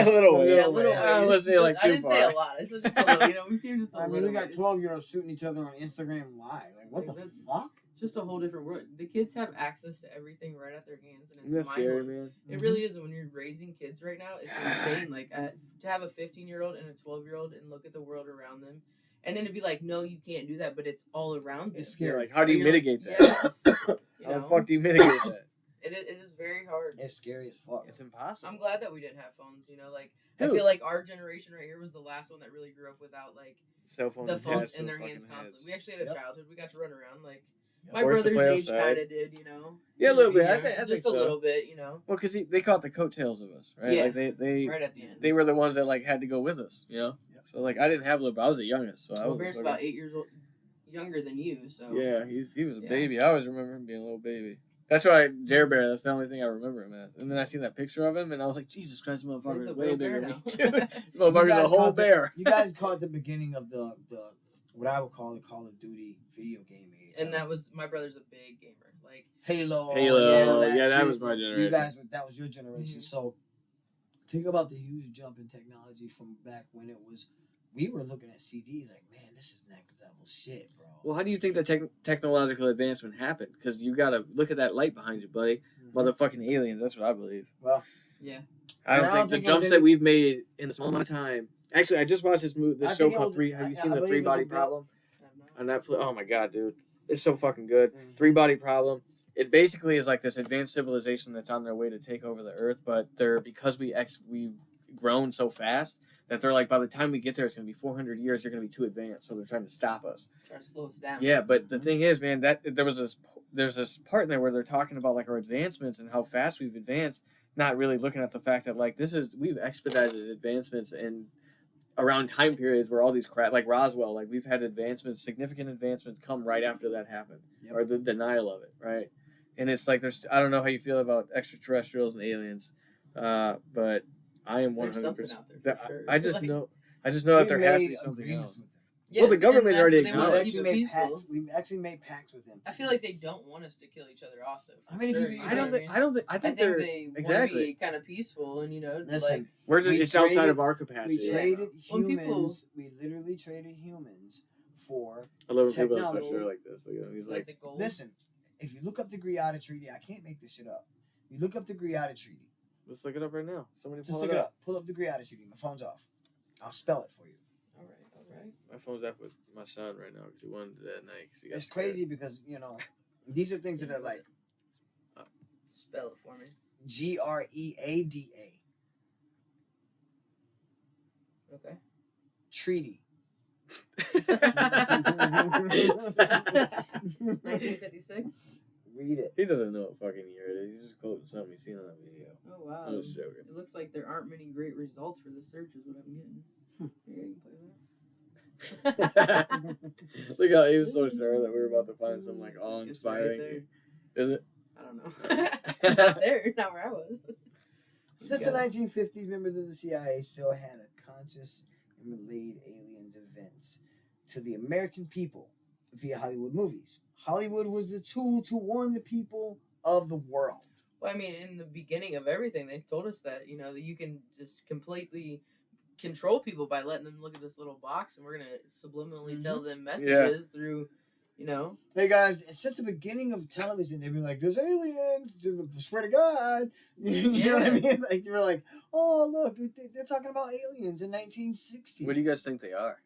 Let's say like I didn't say a lot. I said just a little. We came just a little. We got 12-year-olds shooting each other on Instagram Live. Like, what the fuck? It's just a whole different world. The kids have access to everything right at their hands, and it's scary, man. It really is. When you're raising kids right now, it's insane. Like to have a 15-year-old and a 12-year-old and look at the world around them, and then to be like, no, you can't do that, but it's all around them. It's scary. Like, how do you mitigate that? How the fuck do you mitigate that? It is very hard. It's scary as fuck. It's impossible. I'm glad that we didn't have phones. I feel like our generation right here was the last one that really grew up without like cell phones, the phones in their hands constantly. We actually had a childhood. We got to run around like. My brother's age kind of did, Yeah, a little bit. I think just so. a little bit, Well, because they caught the coattails of us, right? Yeah. Like they right at the end. They were the ones that like had to go with us, Yep. So like I didn't have little, but I was the youngest, so I was. Bear's about 8 years old, younger than you, so. Yeah, he was a baby. I always remember him being a little baby. That's why Jer Bear. That's the only thing I remember him as. And then I seen that picture of him, and I was like, Jesus Christ, motherfucker's way bigger than me. Motherfucker's a whole bear. You guys caught the beginning of the what I would call the Call of Duty video game age. And that was, my brother's a big gamer. Like Halo. That was my generation. You guys, that was your generation. So think about the huge jump in technology from back when it was, we were looking at CDs like, man, this is next level shit, bro. Well, how do you think the technological advancement happened? Because you got to look at that light behind you, buddy. Motherfucking aliens, that's what I believe. Well, yeah. I don't think the jumps that we've made in a small amount of time. Actually, I just watched this show called Have you seen the 3-Body Problem? On Netflix. Oh my god, dude. It's so fucking good. 3-Body Problem. It basically is like this advanced civilization that's on their way to take over the earth, but because we've grown so fast that they're like, by the time we get there, it's going to be 400 years. You're going to be too advanced, so they're trying to stop us. Trying to slow us down. Yeah, but the thing is, man, that there's this part in there where they're talking about like our advancements and how fast we've advanced, not really looking at the fact that like we've expedited advancements and around time periods where all these like Roswell, like we've had significant advancements come right after that happened, or the denial of it, right? And it's like I don't know how you feel about extraterrestrials and aliens, but I am 100%. Sure. I just know that there has to be something else. Yeah, well, the government already acknowledged. We've actually made pacts with them. I feel like they don't want us to kill each other off, though. I mean, I think they're they want to be kind of peaceful, and listen, it's outside of our capacity. We traded humans. We literally traded humans for I love people that shit like this. He's like the gold. Listen, if you look up the Greada Treaty, I can't make this shit up. You look up the Greada Treaty. Let's look it up right now. Somebody just look it up. Pull up the Greada Treaty. My phone's off. I'll spell it for you. All right. My phone's off with my son right now because he wanted it at night. It's crazy because, these are things that are like... Spell it for me. Greada. Okay. Treaty. 1956? Read it. He doesn't know what fucking year it is. He's just quoting something he's seen on that video. Oh, wow. I'm just joking. It looks like there aren't many great results for the search is what I'm getting. Here, you can play that. Look how he was so sure that we were about to find some like awe-inspiring. Right is it? I don't know. Not there, not where I was. Since the 1950s, members of the CIA still had a conscious and relayed aliens events to the American people via Hollywood movies. Hollywood was the tool to warn the people of the world. Well, I mean, in the beginning of everything, they told us that, that you can just completely control people by letting them look at this little box, and we're going to subliminally tell them messages through, Hey, guys, since the beginning of television, they've been like, there's aliens, swear to God. You know what I mean? Like, you were like, oh, look, they're talking about aliens in 1960. What do you guys think they are?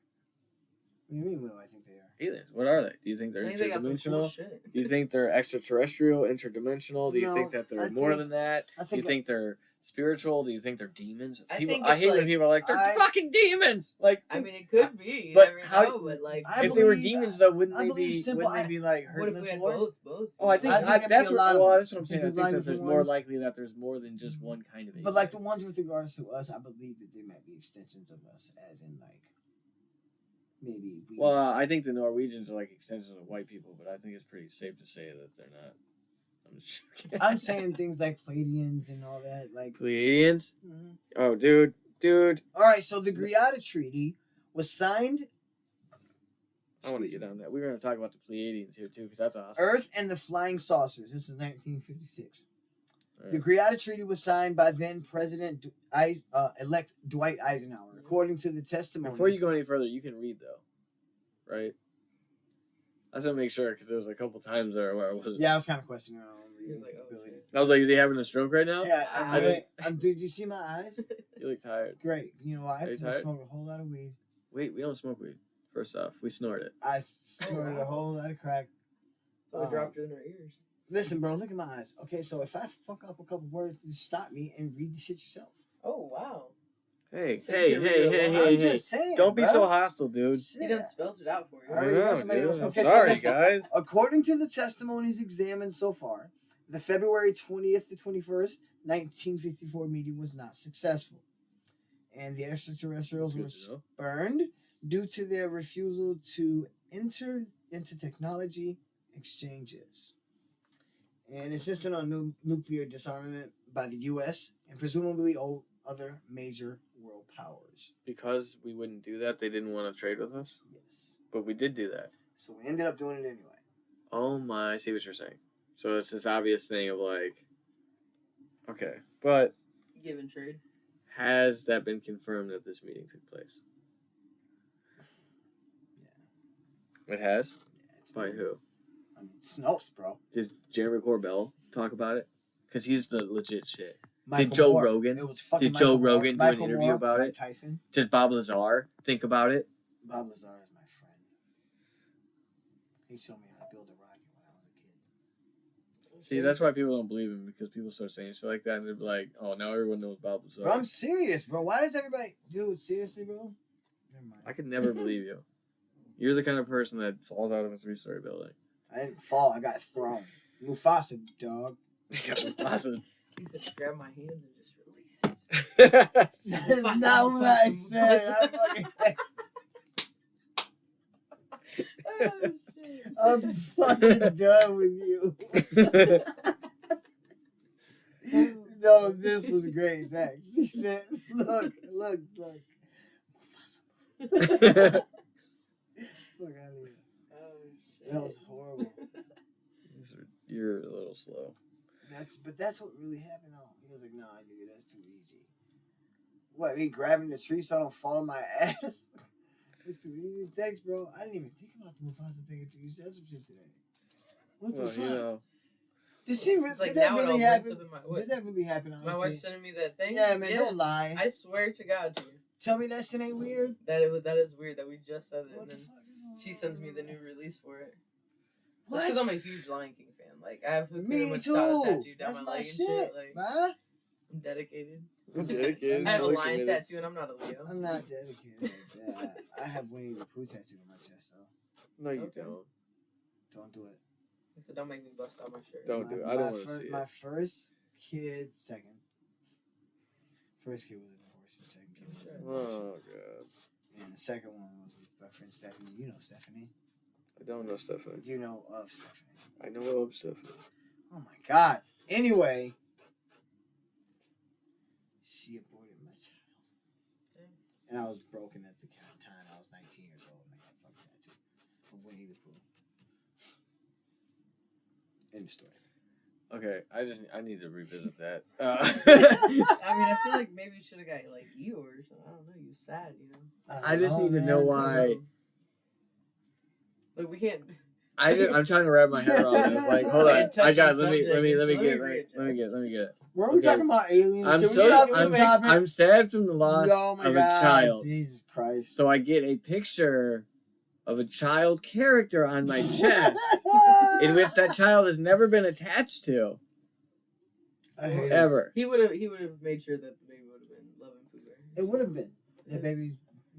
What do you mean, what do I think they are? Aliens. What are they? Do you think they're interdimensional? Do you think they're extraterrestrial, interdimensional? Do you think that they're more than that? Do you think they're spiritual? Do you think they're demons? I hate when people are like, they're fucking demons. Like, I mean, it could be. You but never know, but like, if they were demons, though, wouldn't they be like hurting us more? Both. Oh, I think that's what I'm saying. I think that there's more likely that there's more than just one kind of alien. But like the ones with regards to us, I believe that they might be extensions of us, as in like. Maybe. Well, I think the Norwegians are like extensions of white people, but I think it's pretty safe to say that they're not. I'm saying things like Pleiadians and all that, like Pleiadians. Mm-hmm. Oh, dude. All right, so the Greada Treaty was signed. I want to get on that. We're going to talk about the Pleiadians here too, because that's awesome. Earth and the Flying Saucers. This is 1956. Right. The Greada Treaty was signed by then President elect Dwight Eisenhower. According to the testimony. Before you go any further, you can read though, right? I just want to make sure because there was a couple times there where I wasn't. Yeah, I was kind of questioning. I was like, "Is he having a stroke right now?" Yeah, did you see my eyes? You look tired. Great. You know why? Because I smoked a whole lot of weed. Wait, we don't smoke weed. First off, we snort it. I snorted a whole lot of crack. So we dropped it in our ears. Listen, bro, look at my eyes. Okay, so if I fuck up a couple words, just stop me and read the shit yourself. Oh, wow. Hey. I'm just saying, don't be so hostile, dude. He done spelled it out for you. I know, okay, sorry, guys. According to the testimonies examined so far, the February 20th to 21st, 1954 meeting was not successful. And the extraterrestrials were spurned due to their refusal to enter into technology exchanges. And insisted on nuclear disarmament by the U.S. and presumably other major world powers. Because we wouldn't do that, they didn't want to trade with us? Yes. But we did do that. So we ended up doing it anyway. Oh my, I see what you're saying. So it's this obvious thing of like, okay, but... Give and trade. Has that been confirmed that this meeting took place? Yeah. It has? Yeah, it's by who? Snopes, bro. Did Jeremy Corbell talk about it? Because he's the legit shit. Michael Did Joe Moore. Rogan? Did Joe Rogan do an interview Moore, about Mike it? Tyson. Did Bob Lazar think about it? Bob Lazar is my friend. He showed me how to build a rocket when I was a kid. See, that's why people don't believe him, because people start saying shit like that and they're like, oh, now everyone knows Bob Lazar. Bro, I'm serious, bro. Why does everybody... Dude, seriously, bro? Never mind. I could never believe you. You're the kind of person that falls out of a 3-story building. I didn't fall. I got thrown. Mufasa, dog. Mufasa. He said, grab my hands and just release. That's not what I said. I'm fucking done with you. No, this was great, Zach. She said, look. Mufasa. Fuck out of here. That was horrible. You're a little slow. That's what really happened. Oh, he was like, "Nah, nigga, that's too easy." What? Me grabbing the tree so I don't fall on my ass? It's too easy. Thanks, bro. I didn't even think about the Mufasa thing until you said some shit today. What the fuck? You know. Did that really happen? Did that really happen? My wife's sending me that thing. Yeah, man, don't lie. I swear to God, dude. Tell me that shit ain't weird. That is weird that we just said it. What and the then fuck is she sends me the new release for it. What? Because I'm a huge Lion King fan. Like, I have Me much too. tattooed down That's my my leg shit, and shit. Like, man. I'm dedicated. Dedicated. I have a lion tattoo and I'm not a Leo. I'm not dedicated. Yeah, I have Winnie the Pooh tattooed on my chest, though. No, you Okay. don't. Don't do it. So don't make me bust out my shirt. Don't do it. I don't want to see it. My first kid, second. First kid was a divorce, and second kid was a divorce. Oh, God. And the second one was with my friend Stephanie. You know Stephanie. I don't know Stephanie. You know of Stephanie. I know of Stephanie. Oh, my God. Anyway, she aborted my child. And I was broken at the time. I was 19 years old and I got fucked tattoo. of Winnie the Pooh. End story. Okay, I need to revisit that. I mean, I feel like maybe you should have got like Eeyore or something. I don't know. You're sad, you know. I just need to know why. Like we can't. I'm trying to wrap my head around it. Like, hold on, I got. Let me get it. Were we talking about aliens? I'm sad from the loss of a child. Jesus Christ! So I get a picture of a child character on my chest, in which that child has never been attached to. Ever. He would have made sure that the baby would have been loving Pooh Bear. It would have been. The baby's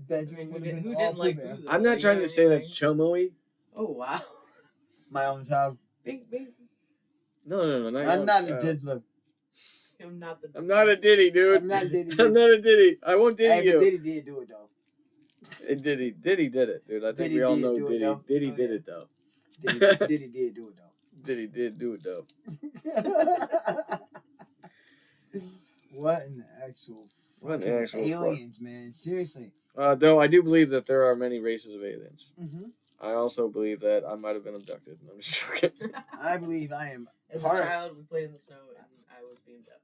bedroom would have been. Who didn't like Pooh? I'm not trying to say that's chomoey. Oh wow. My own child. Big. No. I'm not a did look. I'm not a Diddy, dude. I'm not Diddy. I'm not a Diddy. I won't Diddy you. Diddy did do it though. Diddy did it, dude. I think Diddy we all know Diddy. Diddy did it though. Diddy did do it though. Diddy did do it though. What an actual aliens, man. Seriously. Though I do believe that there are many races of aliens. Mm-hmm. I also believe that I might have been abducted. I'm just joking. I believe I am. As a child, we played in the snow and I was beamed up.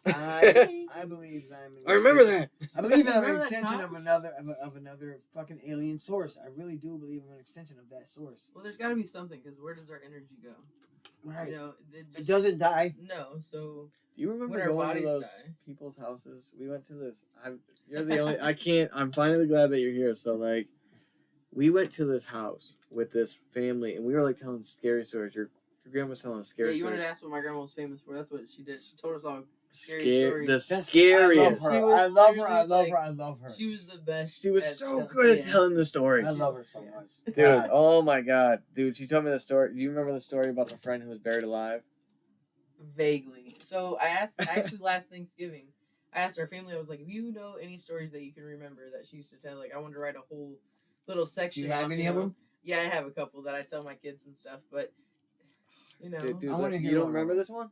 I believe that I remember that. I believe I'm an extension of another fucking alien source. I really do believe I'm an extension of that source. Well, there's got to be something, because where does our energy go? Right. You know, it doesn't die. No, so. Do you remember when going to those people's houses? We went to this. You're the only. I can't. I'm finally glad that you're here. So like, we went to this house with this family, and we were like telling scary stories. Your grandma was telling scary stories. Yeah, you wanted to ask what my grandma was famous for. That's what she did. She told us all scary stories. The scariest. I love her. She was the best. She was so good at telling the stories. I love her so much. Dude, oh my god. Dude, she told me the story. Do you remember the story about the friend who was buried alive? Vaguely. So actually last Thanksgiving, I asked our family, I was like, if you know any stories that you can remember that she used to tell, like I wanted to write a whole little section. Do you have any of them? Yeah, I have a couple that I tell my kids and stuff, but you know. Dude, you don't remember this one?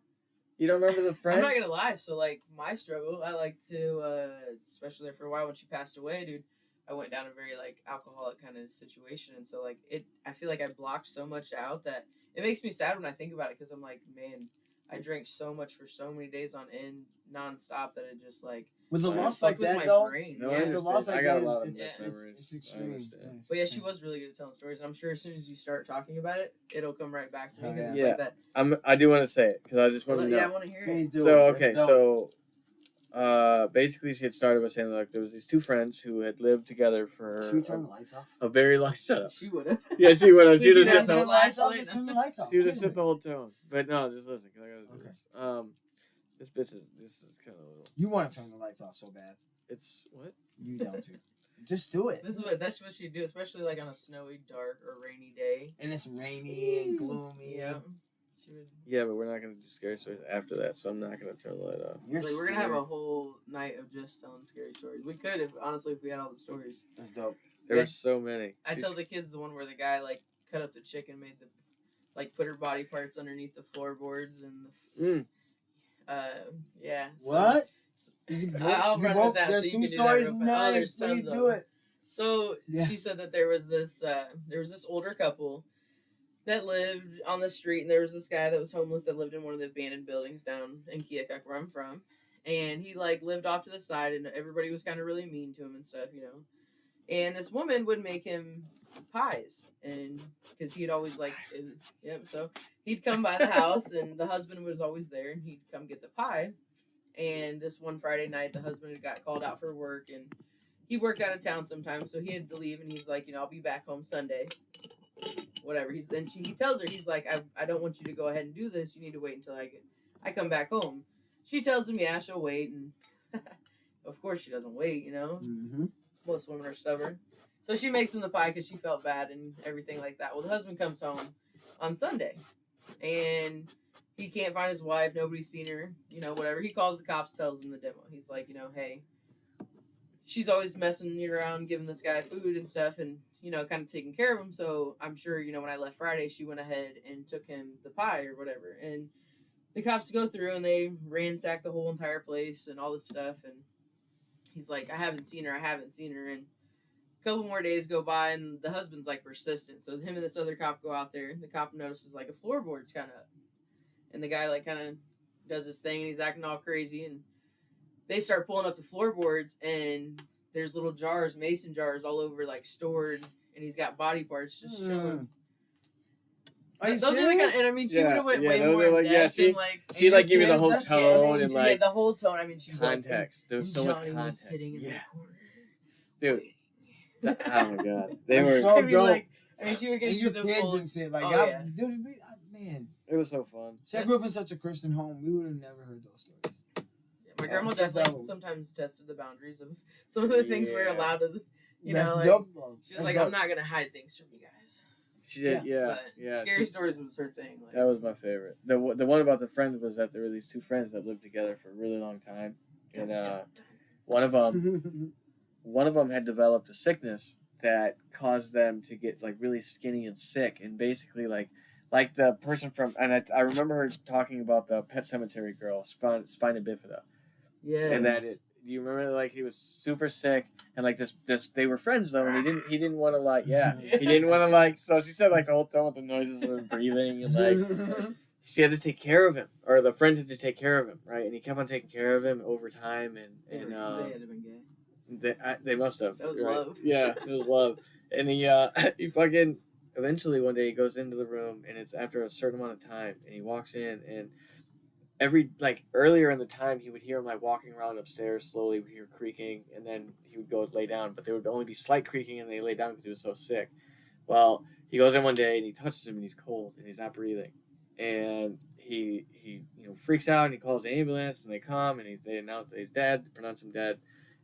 You don't remember the friend? I'm not gonna lie, so like my struggle, I like to especially for a while when she passed away, dude, I went down a very like alcoholic kind of situation, and so like I feel like I blocked so much out that it makes me sad when I think about it, because I'm like, man, I drank so much for so many days on end, nonstop, that it just like with a loss like that though. No, yeah, the loss like that it's extreme. But yeah, she was really good at telling stories, and I'm sure as soon as you start talking about it, it'll come right back to me. Yeah. It's like that. I do want to say it because I just want to know. Yeah, I want to hear it. So basically she had started by saying like there was these two friends who had lived together for Should we turn the lights off? A very long. Shut up. She would have. Yeah, she would have. She would have set the lights off. Let's turn the lights off. She would have set the whole tone. But no, just listen, because I gotta do this. This is kind of little. You want to turn the lights off so bad. It's what? You don't too. Just do it. That's what she'd do, especially like on a snowy, dark, or rainy day. And it's rainy and gloomy. Yeah. Yeah, but we're not gonna do scary stories after that, so I'm not gonna turn the light off. Like, we're gonna have a whole night of just telling scary stories. We could, if we had all the stories. That's dope. There were so many. I tell the kids the one where the guy like cut up the chicken, made the like put her body parts underneath the floorboards and yeah. What? I'll run with that. There's so you two can stories. Do that Nice. Please do it. So she said that there was this older couple that lived on the street, and there was this guy that was homeless that lived in one of the abandoned buildings down in Keokuk, where I'm from, and he like lived off to the side, and everybody was kind of really mean to him and stuff, you know. And this woman would make him pies, and because he'd always like, so he'd come by the house, and the husband was always there, and he'd come get the pie. And this one Friday night, the husband had got called out for work, and he worked out of town sometimes, so he had to leave, and he's like, you know, I'll be back home Sunday. Whatever. He tells her, he's like, I don't want you to go ahead and do this. You need to wait until I come back home. She tells him, yeah, she'll wait, and of course she doesn't wait, you know. Mm-hmm. Most women are stubborn. So she makes him the pie because she felt bad and everything like that. Well, the husband comes home on Sunday, and he can't find his wife. Nobody's seen her, you know, whatever. He calls the cops, tells them the demo. He's like, you know, hey, she's always messing around, giving this guy food and stuff, and, you know, kind of taking care of him. So I'm sure, you know, when I left Friday, she went ahead and took him the pie or whatever. And the cops go through, and they ransack the whole entire place and all this stuff. And he's like, I haven't seen her. And couple more days go by, and the husband's like persistent. So him and this other cop go out there, and the cop notices like a floorboard's kind of up, and the guy like kind of does his thing, and he's acting all crazy, and they start pulling up the floorboards, and there's little jars, mason jars, all over, like stored, and he's got body parts just chilling. Those are the kind of, and I mean, she would have went way more in depth, and like she like give you the whole tone and like the whole tone. I mean, she context. There was so much Johnny context. was sitting in the corner, dude. Oh my god, they were so dope. I mean, she would get and you your the kids full, and shit. Like, dude, man, it was so fun. See, I grew up in such a Christian home. We would have never heard those stories. My grandma definitely sometimes tested the boundaries of some of the things we're allowed to, you know, like, she was like, I'm not going to hide things from you guys. She did, yeah. Scary stories was her thing. Like, that was my favorite. The one about the friends was that there were these two friends that lived together for a really long time. And one of them had developed a sickness that caused them to get like really skinny and sick. And basically like the person from, and I remember her talking about the Pet Cemetery girl, spina bifida. Yeah. And that you remember like he was super sick and like this they were friends though, and he didn't want to like he didn't want to like, so she said like the whole time with the noises of breathing and like she had to take care of him, or the friend had to take care of him, right? And he kept on taking care of him over time, and they had to been gay. They must have. That was right? love. Yeah, it was love. And he fucking eventually one day he goes into the room, and it's after a certain amount of time, and he walks in, and every like earlier in the time he would hear him like walking around upstairs slowly, would hear creaking, and then he would go lay down, but there would only be slight creaking, and they lay down because he was so sick. Well, he goes in one day and he touches him and he's cold and he's not breathing, and he freaks out and he calls the ambulance and they come and they announce that he's dead, pronounce him dead,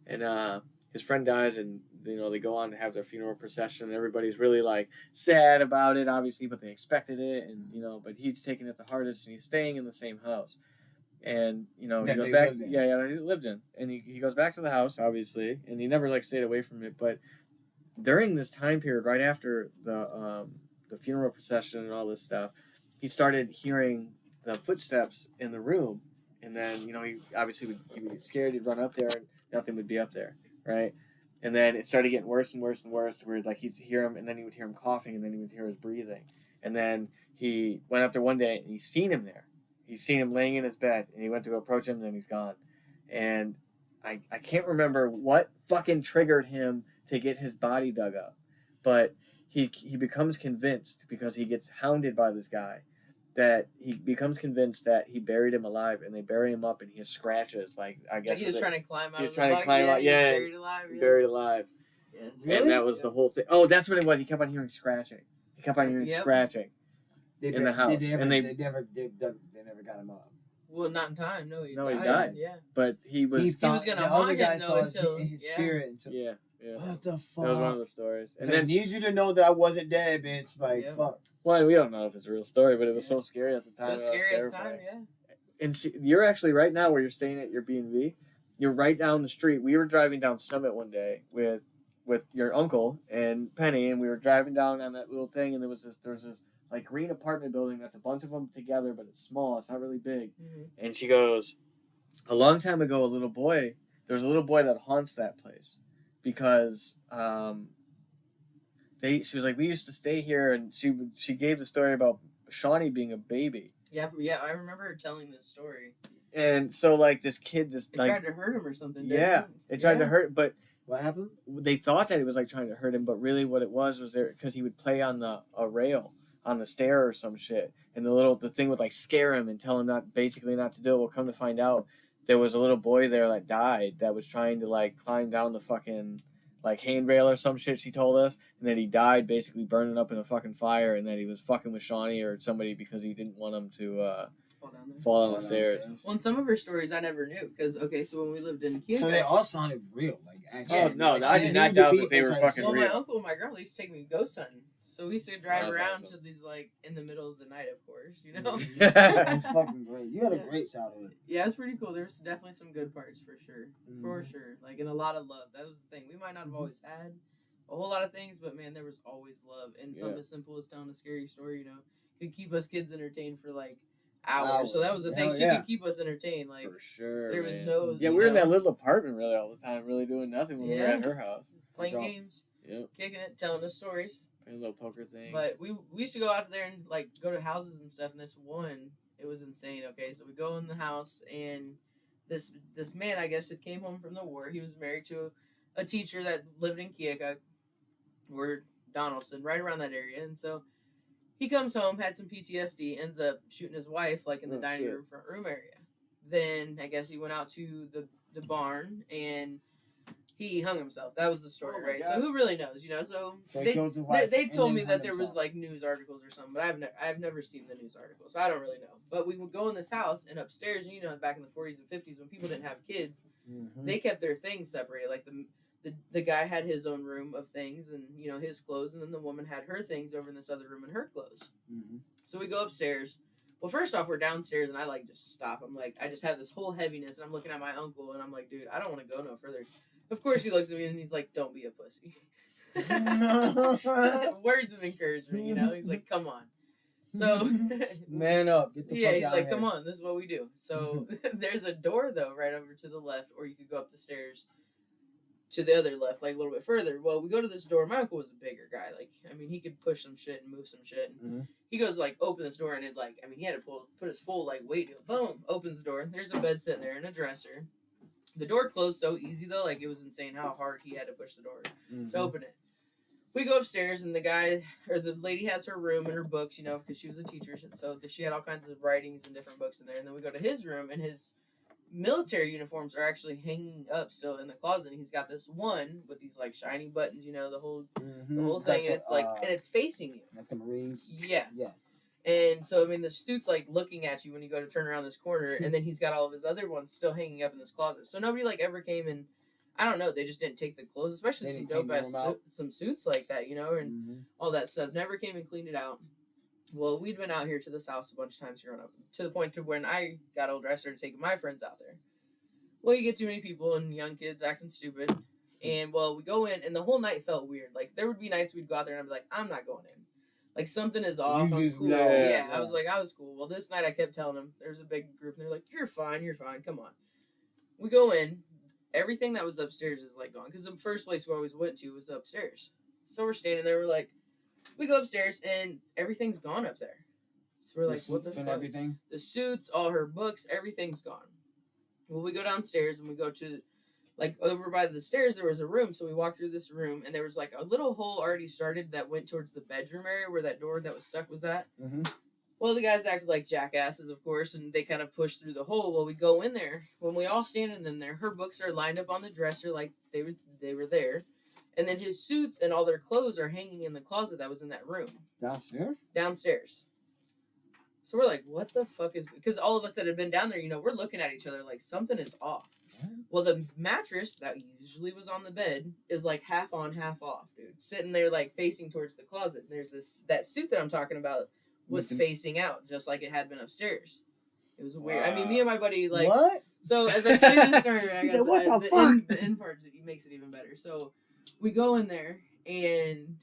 and his friend dies, and they go on to have their funeral procession, and everybody's really like sad about it, obviously, but they expected it, and but he's taking it the hardest, and he's staying in the same house, and he goes back, he lived in, and he goes back to the house, obviously, and he never like stayed away from it, but during this time period, right after the funeral procession and all this stuff, he started hearing the footsteps in the room, and then he obviously he would get scared, he'd run up there, and nothing would be up there, right? And then it started getting worse and worse and worse, to where like he'd hear him, and then he would hear him coughing, and then he would hear his breathing. And then he went up there one day, and he seen him there. He seen him laying in his bed, and he went to approach him, and then he's gone. And I can't remember what fucking triggered him to get his body dug up, but he becomes convinced, because he gets hounded by this guy, that he becomes convinced that he buried him alive, and they bury him up, and he has scratches, like I guess he was trying to climb out. He was trying to climb out. Yeah, buried alive. Yes. Buried alive. Yes. Really? And that was the whole thing. Oh, that's what it was. He kept on hearing scratching. He kept on hearing scratching in the house, they never got him up. Well, not in time. No, he died. He died. Yeah, but he was going to haunt him though until his spirit. Yeah. What the fuck? That was one of the stories. And then I need you to know that I wasn't dead, bitch. Like, fuck. Well, we don't know if it's a real story, but it was so scary at the time. It was scary at the time, yeah. And you're actually right now where you're staying at your B&B. You're right down the street. We were driving down Summit one day with your uncle and Penny, and we were driving down on that little thing, and there was this like green apartment building that's a bunch of them together, but it's small. It's not really big. Mm-hmm. And she goes, a long time ago, there's a little boy that haunts that place. Because she was like, we used to stay here, and she gave the story about Shawnee being a baby. Yeah, I remember her telling this story. And so like this kid, it tried to hurt him or something. It tried to hurt, but what happened? They thought that it was like trying to hurt him, but really what it was there because he would play on a rail on the stair or some shit, and the thing would like scare him and tell him not to do it. We'll come to find out, there was a little boy there that died that was trying to like climb down the fucking like handrail or some shit, she told us, and then he died basically burning up in a fucking fire, and then he was fucking with Shawnee or somebody because he didn't want him to fall down the stairs. Well, in some of her stories I never knew, because so when we lived in Cuba, so they all sounded real, like actually. Oh no, I did not doubt that they were fucking real. My uncle and my grandma used to take me ghost hunting. So we used to drive around to these, like, in the middle of the night, of course, That's fucking great. You had a great childhood. Yeah, it was pretty cool. There's definitely some good parts, for sure. For sure. Like, and a lot of love. That was the thing. We might not have always had a whole lot of things, but, man, there was always love. And something as simple as telling a scary story, could keep us kids entertained for, like, hours. So that was the thing. She could keep us entertained. Like, for sure, there was no... Yeah, we were in that little apartment, really, all the time, really doing nothing when we were at her house. Playing games. kicking it, telling us stories. Playing a little poker thing. But we used to go out there and like go to houses and stuff. And this one, it was insane. Okay, so we go in the house and this man, I guess, had came home from the war. He was married to a teacher that lived in Keokuk, or Donaldson, right around that area. And so he comes home, had some PTSD, ends up shooting his wife like in the dining room front room area. Then I guess he went out to the barn and he hung himself. That was the story, right? God. So who really knows, you know? So they told me that there was like news articles or something, but I've never seen the news articles, so I don't really know. But we would go in this house and upstairs, and you know, back in the 40s and 50s when people didn't have kids, they kept their things separated. Like the guy had his own room of things and, you know, his clothes, and then the woman had her things over in this other room and her clothes. So we go upstairs. Well, first off, we're downstairs, and I, like, just stop. I'm like, I just have this whole heaviness, and I'm looking at my uncle, and I'm like, dude, I don't want to go no further. Of course, he looks at me, and he's like, don't be a pussy. Words of encouragement, you know? He's like, come on. So man up. Get the fuck he's out like, here. come on, this is what we do. So there's a door, though, right over to the left, or you could go up the stairs to the other left, like a little bit further. Well, we go to this door. My uncle was a bigger guy. Like, I mean, he could push some shit and move some shit. And he goes, like, open this door, and it, like, I mean, he had to put his full, like, weight to it. Boom! Opens the door. There's a bed sitting there and a dresser. The door closed so easy, though. Like, it was insane how hard he had to push the door to open it. We go upstairs, and the guy, or the lady has her room and her books, you know, because she was a teacher. So she had all kinds of writings and different books in there. And then we go to his room, and his military uniforms are actually hanging up still in the closet. And he's got this one with these, like, shiny buttons, you know, the whole thing. And it's, like, and it's facing you. Like the Marines? Yeah. Yeah. And so, I mean, the suit's, like, looking at you when you go to turn around this corner, and then he's got all of his other ones still hanging up in this closet. So nobody, like, ever came and, I don't know, they just didn't take the clothes, especially some dope-ass some suits like that, you know, and all that stuff. Never came and cleaned it out. Well, we'd been out here to this house a bunch of times growing up, to the point to when I got older, I started taking my friends out there. Well, you get too many people and young kids acting stupid, and, well, we go in, and the whole night felt weird. Like, there would be nights we'd go out there, and I'd be like, I'm not going in. Like, something is off. I'm cool. Yeah, I was like, I was cool. Well, this night I kept telling them, there's a big group, and they're like, you're fine, come on. We go in. Everything that was upstairs is, like, gone. Because the first place we always went to was upstairs. So we're standing there, we're like, we go upstairs, and everything's gone up there. So we're like, what the fuck? Everything? The suits, all her books, everything's gone. Well, we go downstairs, and we go to, like, over by the stairs, there was a room. So we walked through this room, and there was, like, a little hole already started that went towards the bedroom area where that door that was stuck was at. Well, the guys acted like jackasses, of course, and they kind of pushed through the hole. Well, we go in there. When we all standing in there, her books are lined up on the dresser like they were there. And then his suits and all their clothes are hanging in the closet that was in that room. Downstairs? Downstairs. So we're like, what the fuck is... Because all of us that had been down there, you know, we're looking at each other like something is off. Well, the mattress that usually was on the bed is like half on, half off, dude. Sitting there like facing towards the closet. And there's that suit that I'm talking about was facing out, just like it had been upstairs. It was weird. I mean, me and my buddy, like... What? So, as I tell you this story, I got what the fuck? The end part makes it even better. So, we go in there, and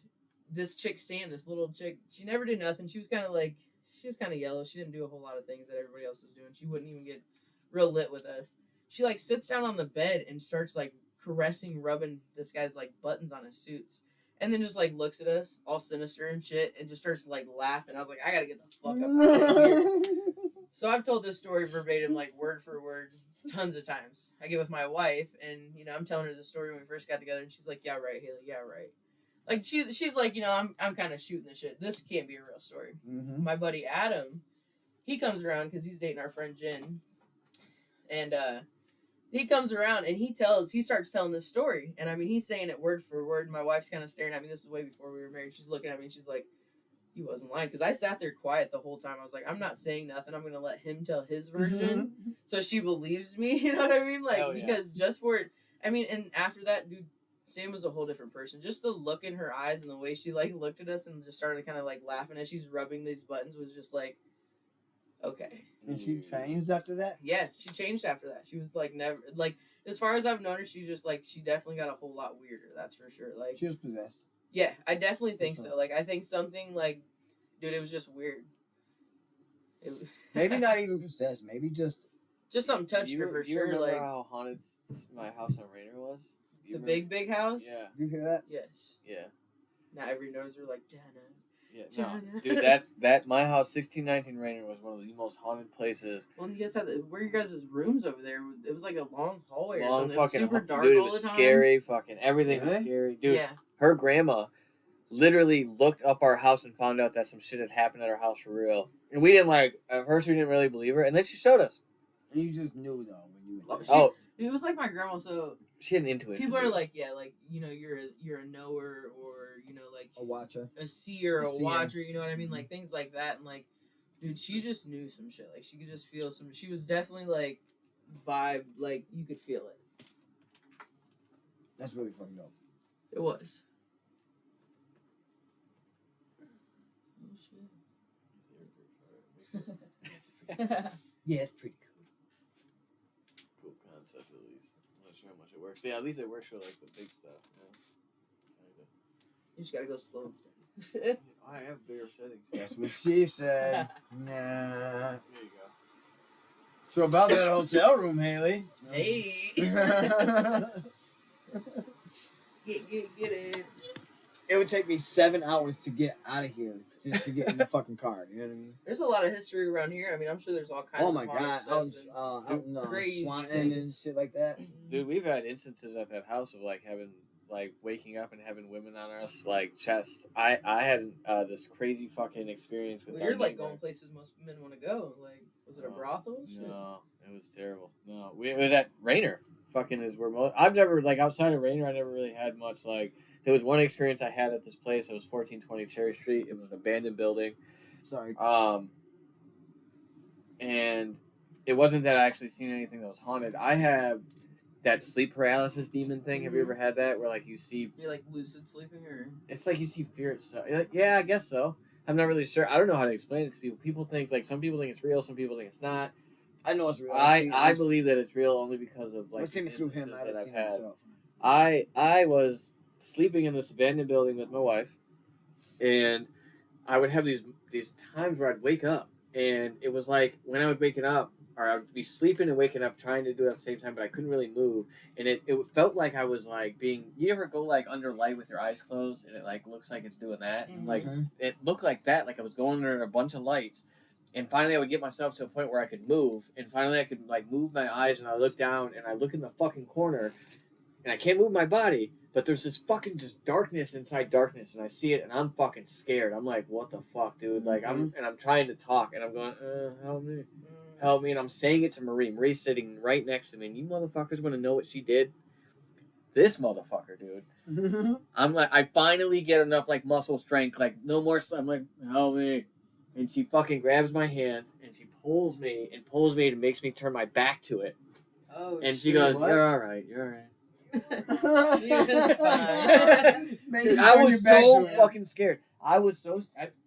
this chick, Sam, this little chick, she never did nothing. She was kind of like... She was kind of yellow. She didn't do a whole lot of things that everybody else was doing. She wouldn't even get real lit with us. She, like, sits down on the bed and starts, like, caressing, rubbing this guy's, like, buttons on his suits. And then just, like, looks at us, all sinister and shit, and just starts, like, laughing. I was like, I gotta get the fuck up out of here. So I've told this story verbatim, like, word for word, tons of times. I get with my wife, and, you know, I'm telling her the story when we first got together, and she's like, yeah, right, Haley, yeah, right. Like, she's like, you know, I'm kind of shooting the shit. This can't be a real story. My buddy Adam, he comes around, because he's dating our friend Jen, and, he comes around and he starts telling this story. And I mean, he's saying it word for word. My wife's kind of staring at me. This was way before we were married. She's looking at me and she's like, he wasn't lying. Because I sat there quiet the whole time. I was like, I'm not saying nothing. I'm going to let him tell his version. So she believes me. You know what I mean? Like, because just for it. I mean, and after that, dude, Sam was a whole different person. Just the look in her eyes and the way she, like, looked at us and just started kind of, like, laughing as she's rubbing these buttons was just like, okay. And she changed after that? Yeah, she changed after that. She was, like, never... Like, as far as I've known her, she's just, like... She definitely got a whole lot weirder, that's for sure. Like, she was possessed. Yeah, I definitely think so. Like, I think something, like... Dude, it was just weird. Maybe not even possessed. Maybe just... Just something touched her, for sure. You remember like how haunted my house on Rainer was? The big house. Yeah. Do you hear that? Yes. Yeah. Not every nose are like Dana. Yeah. No, dude, that my house 1619 Rainer was one of the most haunted places. Well, you guys had where your guys' rooms over there. It was like a long hallway or Long something. It was fucking super dark dude, it all was the time. scary. Fucking everything was Really? scary, dude. Yeah. Her grandma literally looked up our house and found out that some shit had happened at our house for real. And we didn't at first we didn't really believe her, and then she showed us. And you just knew though when you went Oh, It was like my grandma. So she had an intuition. people are like, yeah, like you're a knower, or like a watcher, a seer, A a seer. watcher. You know what I mean? Like things like that. And like, dude, she just knew some shit. Like she could just feel some. She was definitely like vibe. Like you could feel it. That's really fucking dope. It was. Yeah, it's pretty cool. Cool concept, at least. I'm not sure how much it works. Yeah, at least it works for like the big stuff. You just gotta go slow and steady. I have bigger settings. That's what she said. Nah. There you go. So about that hotel room, Haley. Hey. Get it. It would take me 7 hours to get out of here just to get in the fucking car. You know what I mean? There's a lot of history around here. I mean, I'm sure there's all kinds. Oh of my god, haunted I was stuff out in crazy Swanton and things. shit like that. Dude, we've had instances at that house of like having waking up and having women on us like chest. I had this crazy fucking experience with. Well, you're like going places most men want to go. Like, was it a brothel? Shit. No, it was terrible. No, it was at Rainer. Fucking is where most. I've never outside of Rainer. I never really had much like. There was one experience I had at this place. It was 1420 Cherry Street. It was an abandoned building. Sorry. And it wasn't that I actually seen anything that was haunted. I have that sleep paralysis demon thing. Have you ever had that? Where like you see. You're like lucid sleeping, or. It's like you see fear itself. Yeah, I guess so. I'm not really sure. I don't know how to explain it to people. People think some people think it's real. Some people think it's not. I know it's real. I believe that it's real only because of I've seen it through him. that I've seen had. it myself. I was sleeping in this abandoned building with my wife, and I would have these times where I'd wake up, and it was like when I would waking up, or I would be sleeping and waking up, trying to do it at the same time, but I couldn't really move, and it felt like I was like being. You ever go like under light with your eyes closed, and it like looks like it's doing that? Mm-hmm. Like it looked like that, like I was going under a bunch of lights. And finally, I would get myself to a point where I could move, and finally I could like move my eyes, and I look down, and I look in the fucking corner, and I can't move my body, but there's this fucking just darkness inside darkness, and I see it, and I'm fucking scared. I'm like, what the fuck, dude? Like I'm trying to talk, and I'm going, help me, and I'm saying it to Marie. Marie's sitting right next to me, and you motherfuckers want to know what she did? This motherfucker, dude. I'm like, I finally get enough like muscle strength, like no more. I'm like, help me. And she fucking grabs my hand, and she pulls me, and makes me turn my back to it. Oh, and she goes, what? You're alright, you're alright. He was fine. Dude, I was so fucking scared. I was so...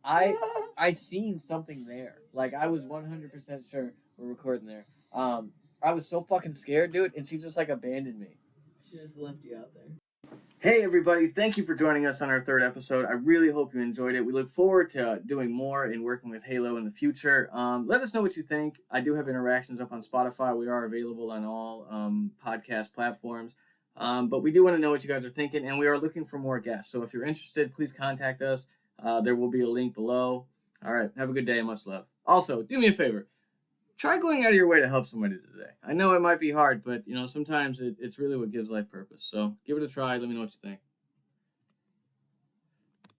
I seen something there. Like, I was 100% sure we're recording there. I was so fucking scared, dude, and she just, like, abandoned me. She just left you out there. Hey everybody, thank you for joining us on our third episode. I really hope you enjoyed it. We look forward to doing more and working with Halo in the future. Let us know what you think. I do have interactions up on Spotify. We are available on all podcast platforms. But we do want to know what you guys are thinking, and we are looking for more guests. So if you're interested, please contact us. There will be a link below. All right, have a good day and much love. Also, do me a favor. Try going out of your way to help somebody today. I know it might be hard, but sometimes it's really what gives life purpose. So give it a try. Let me know what you think.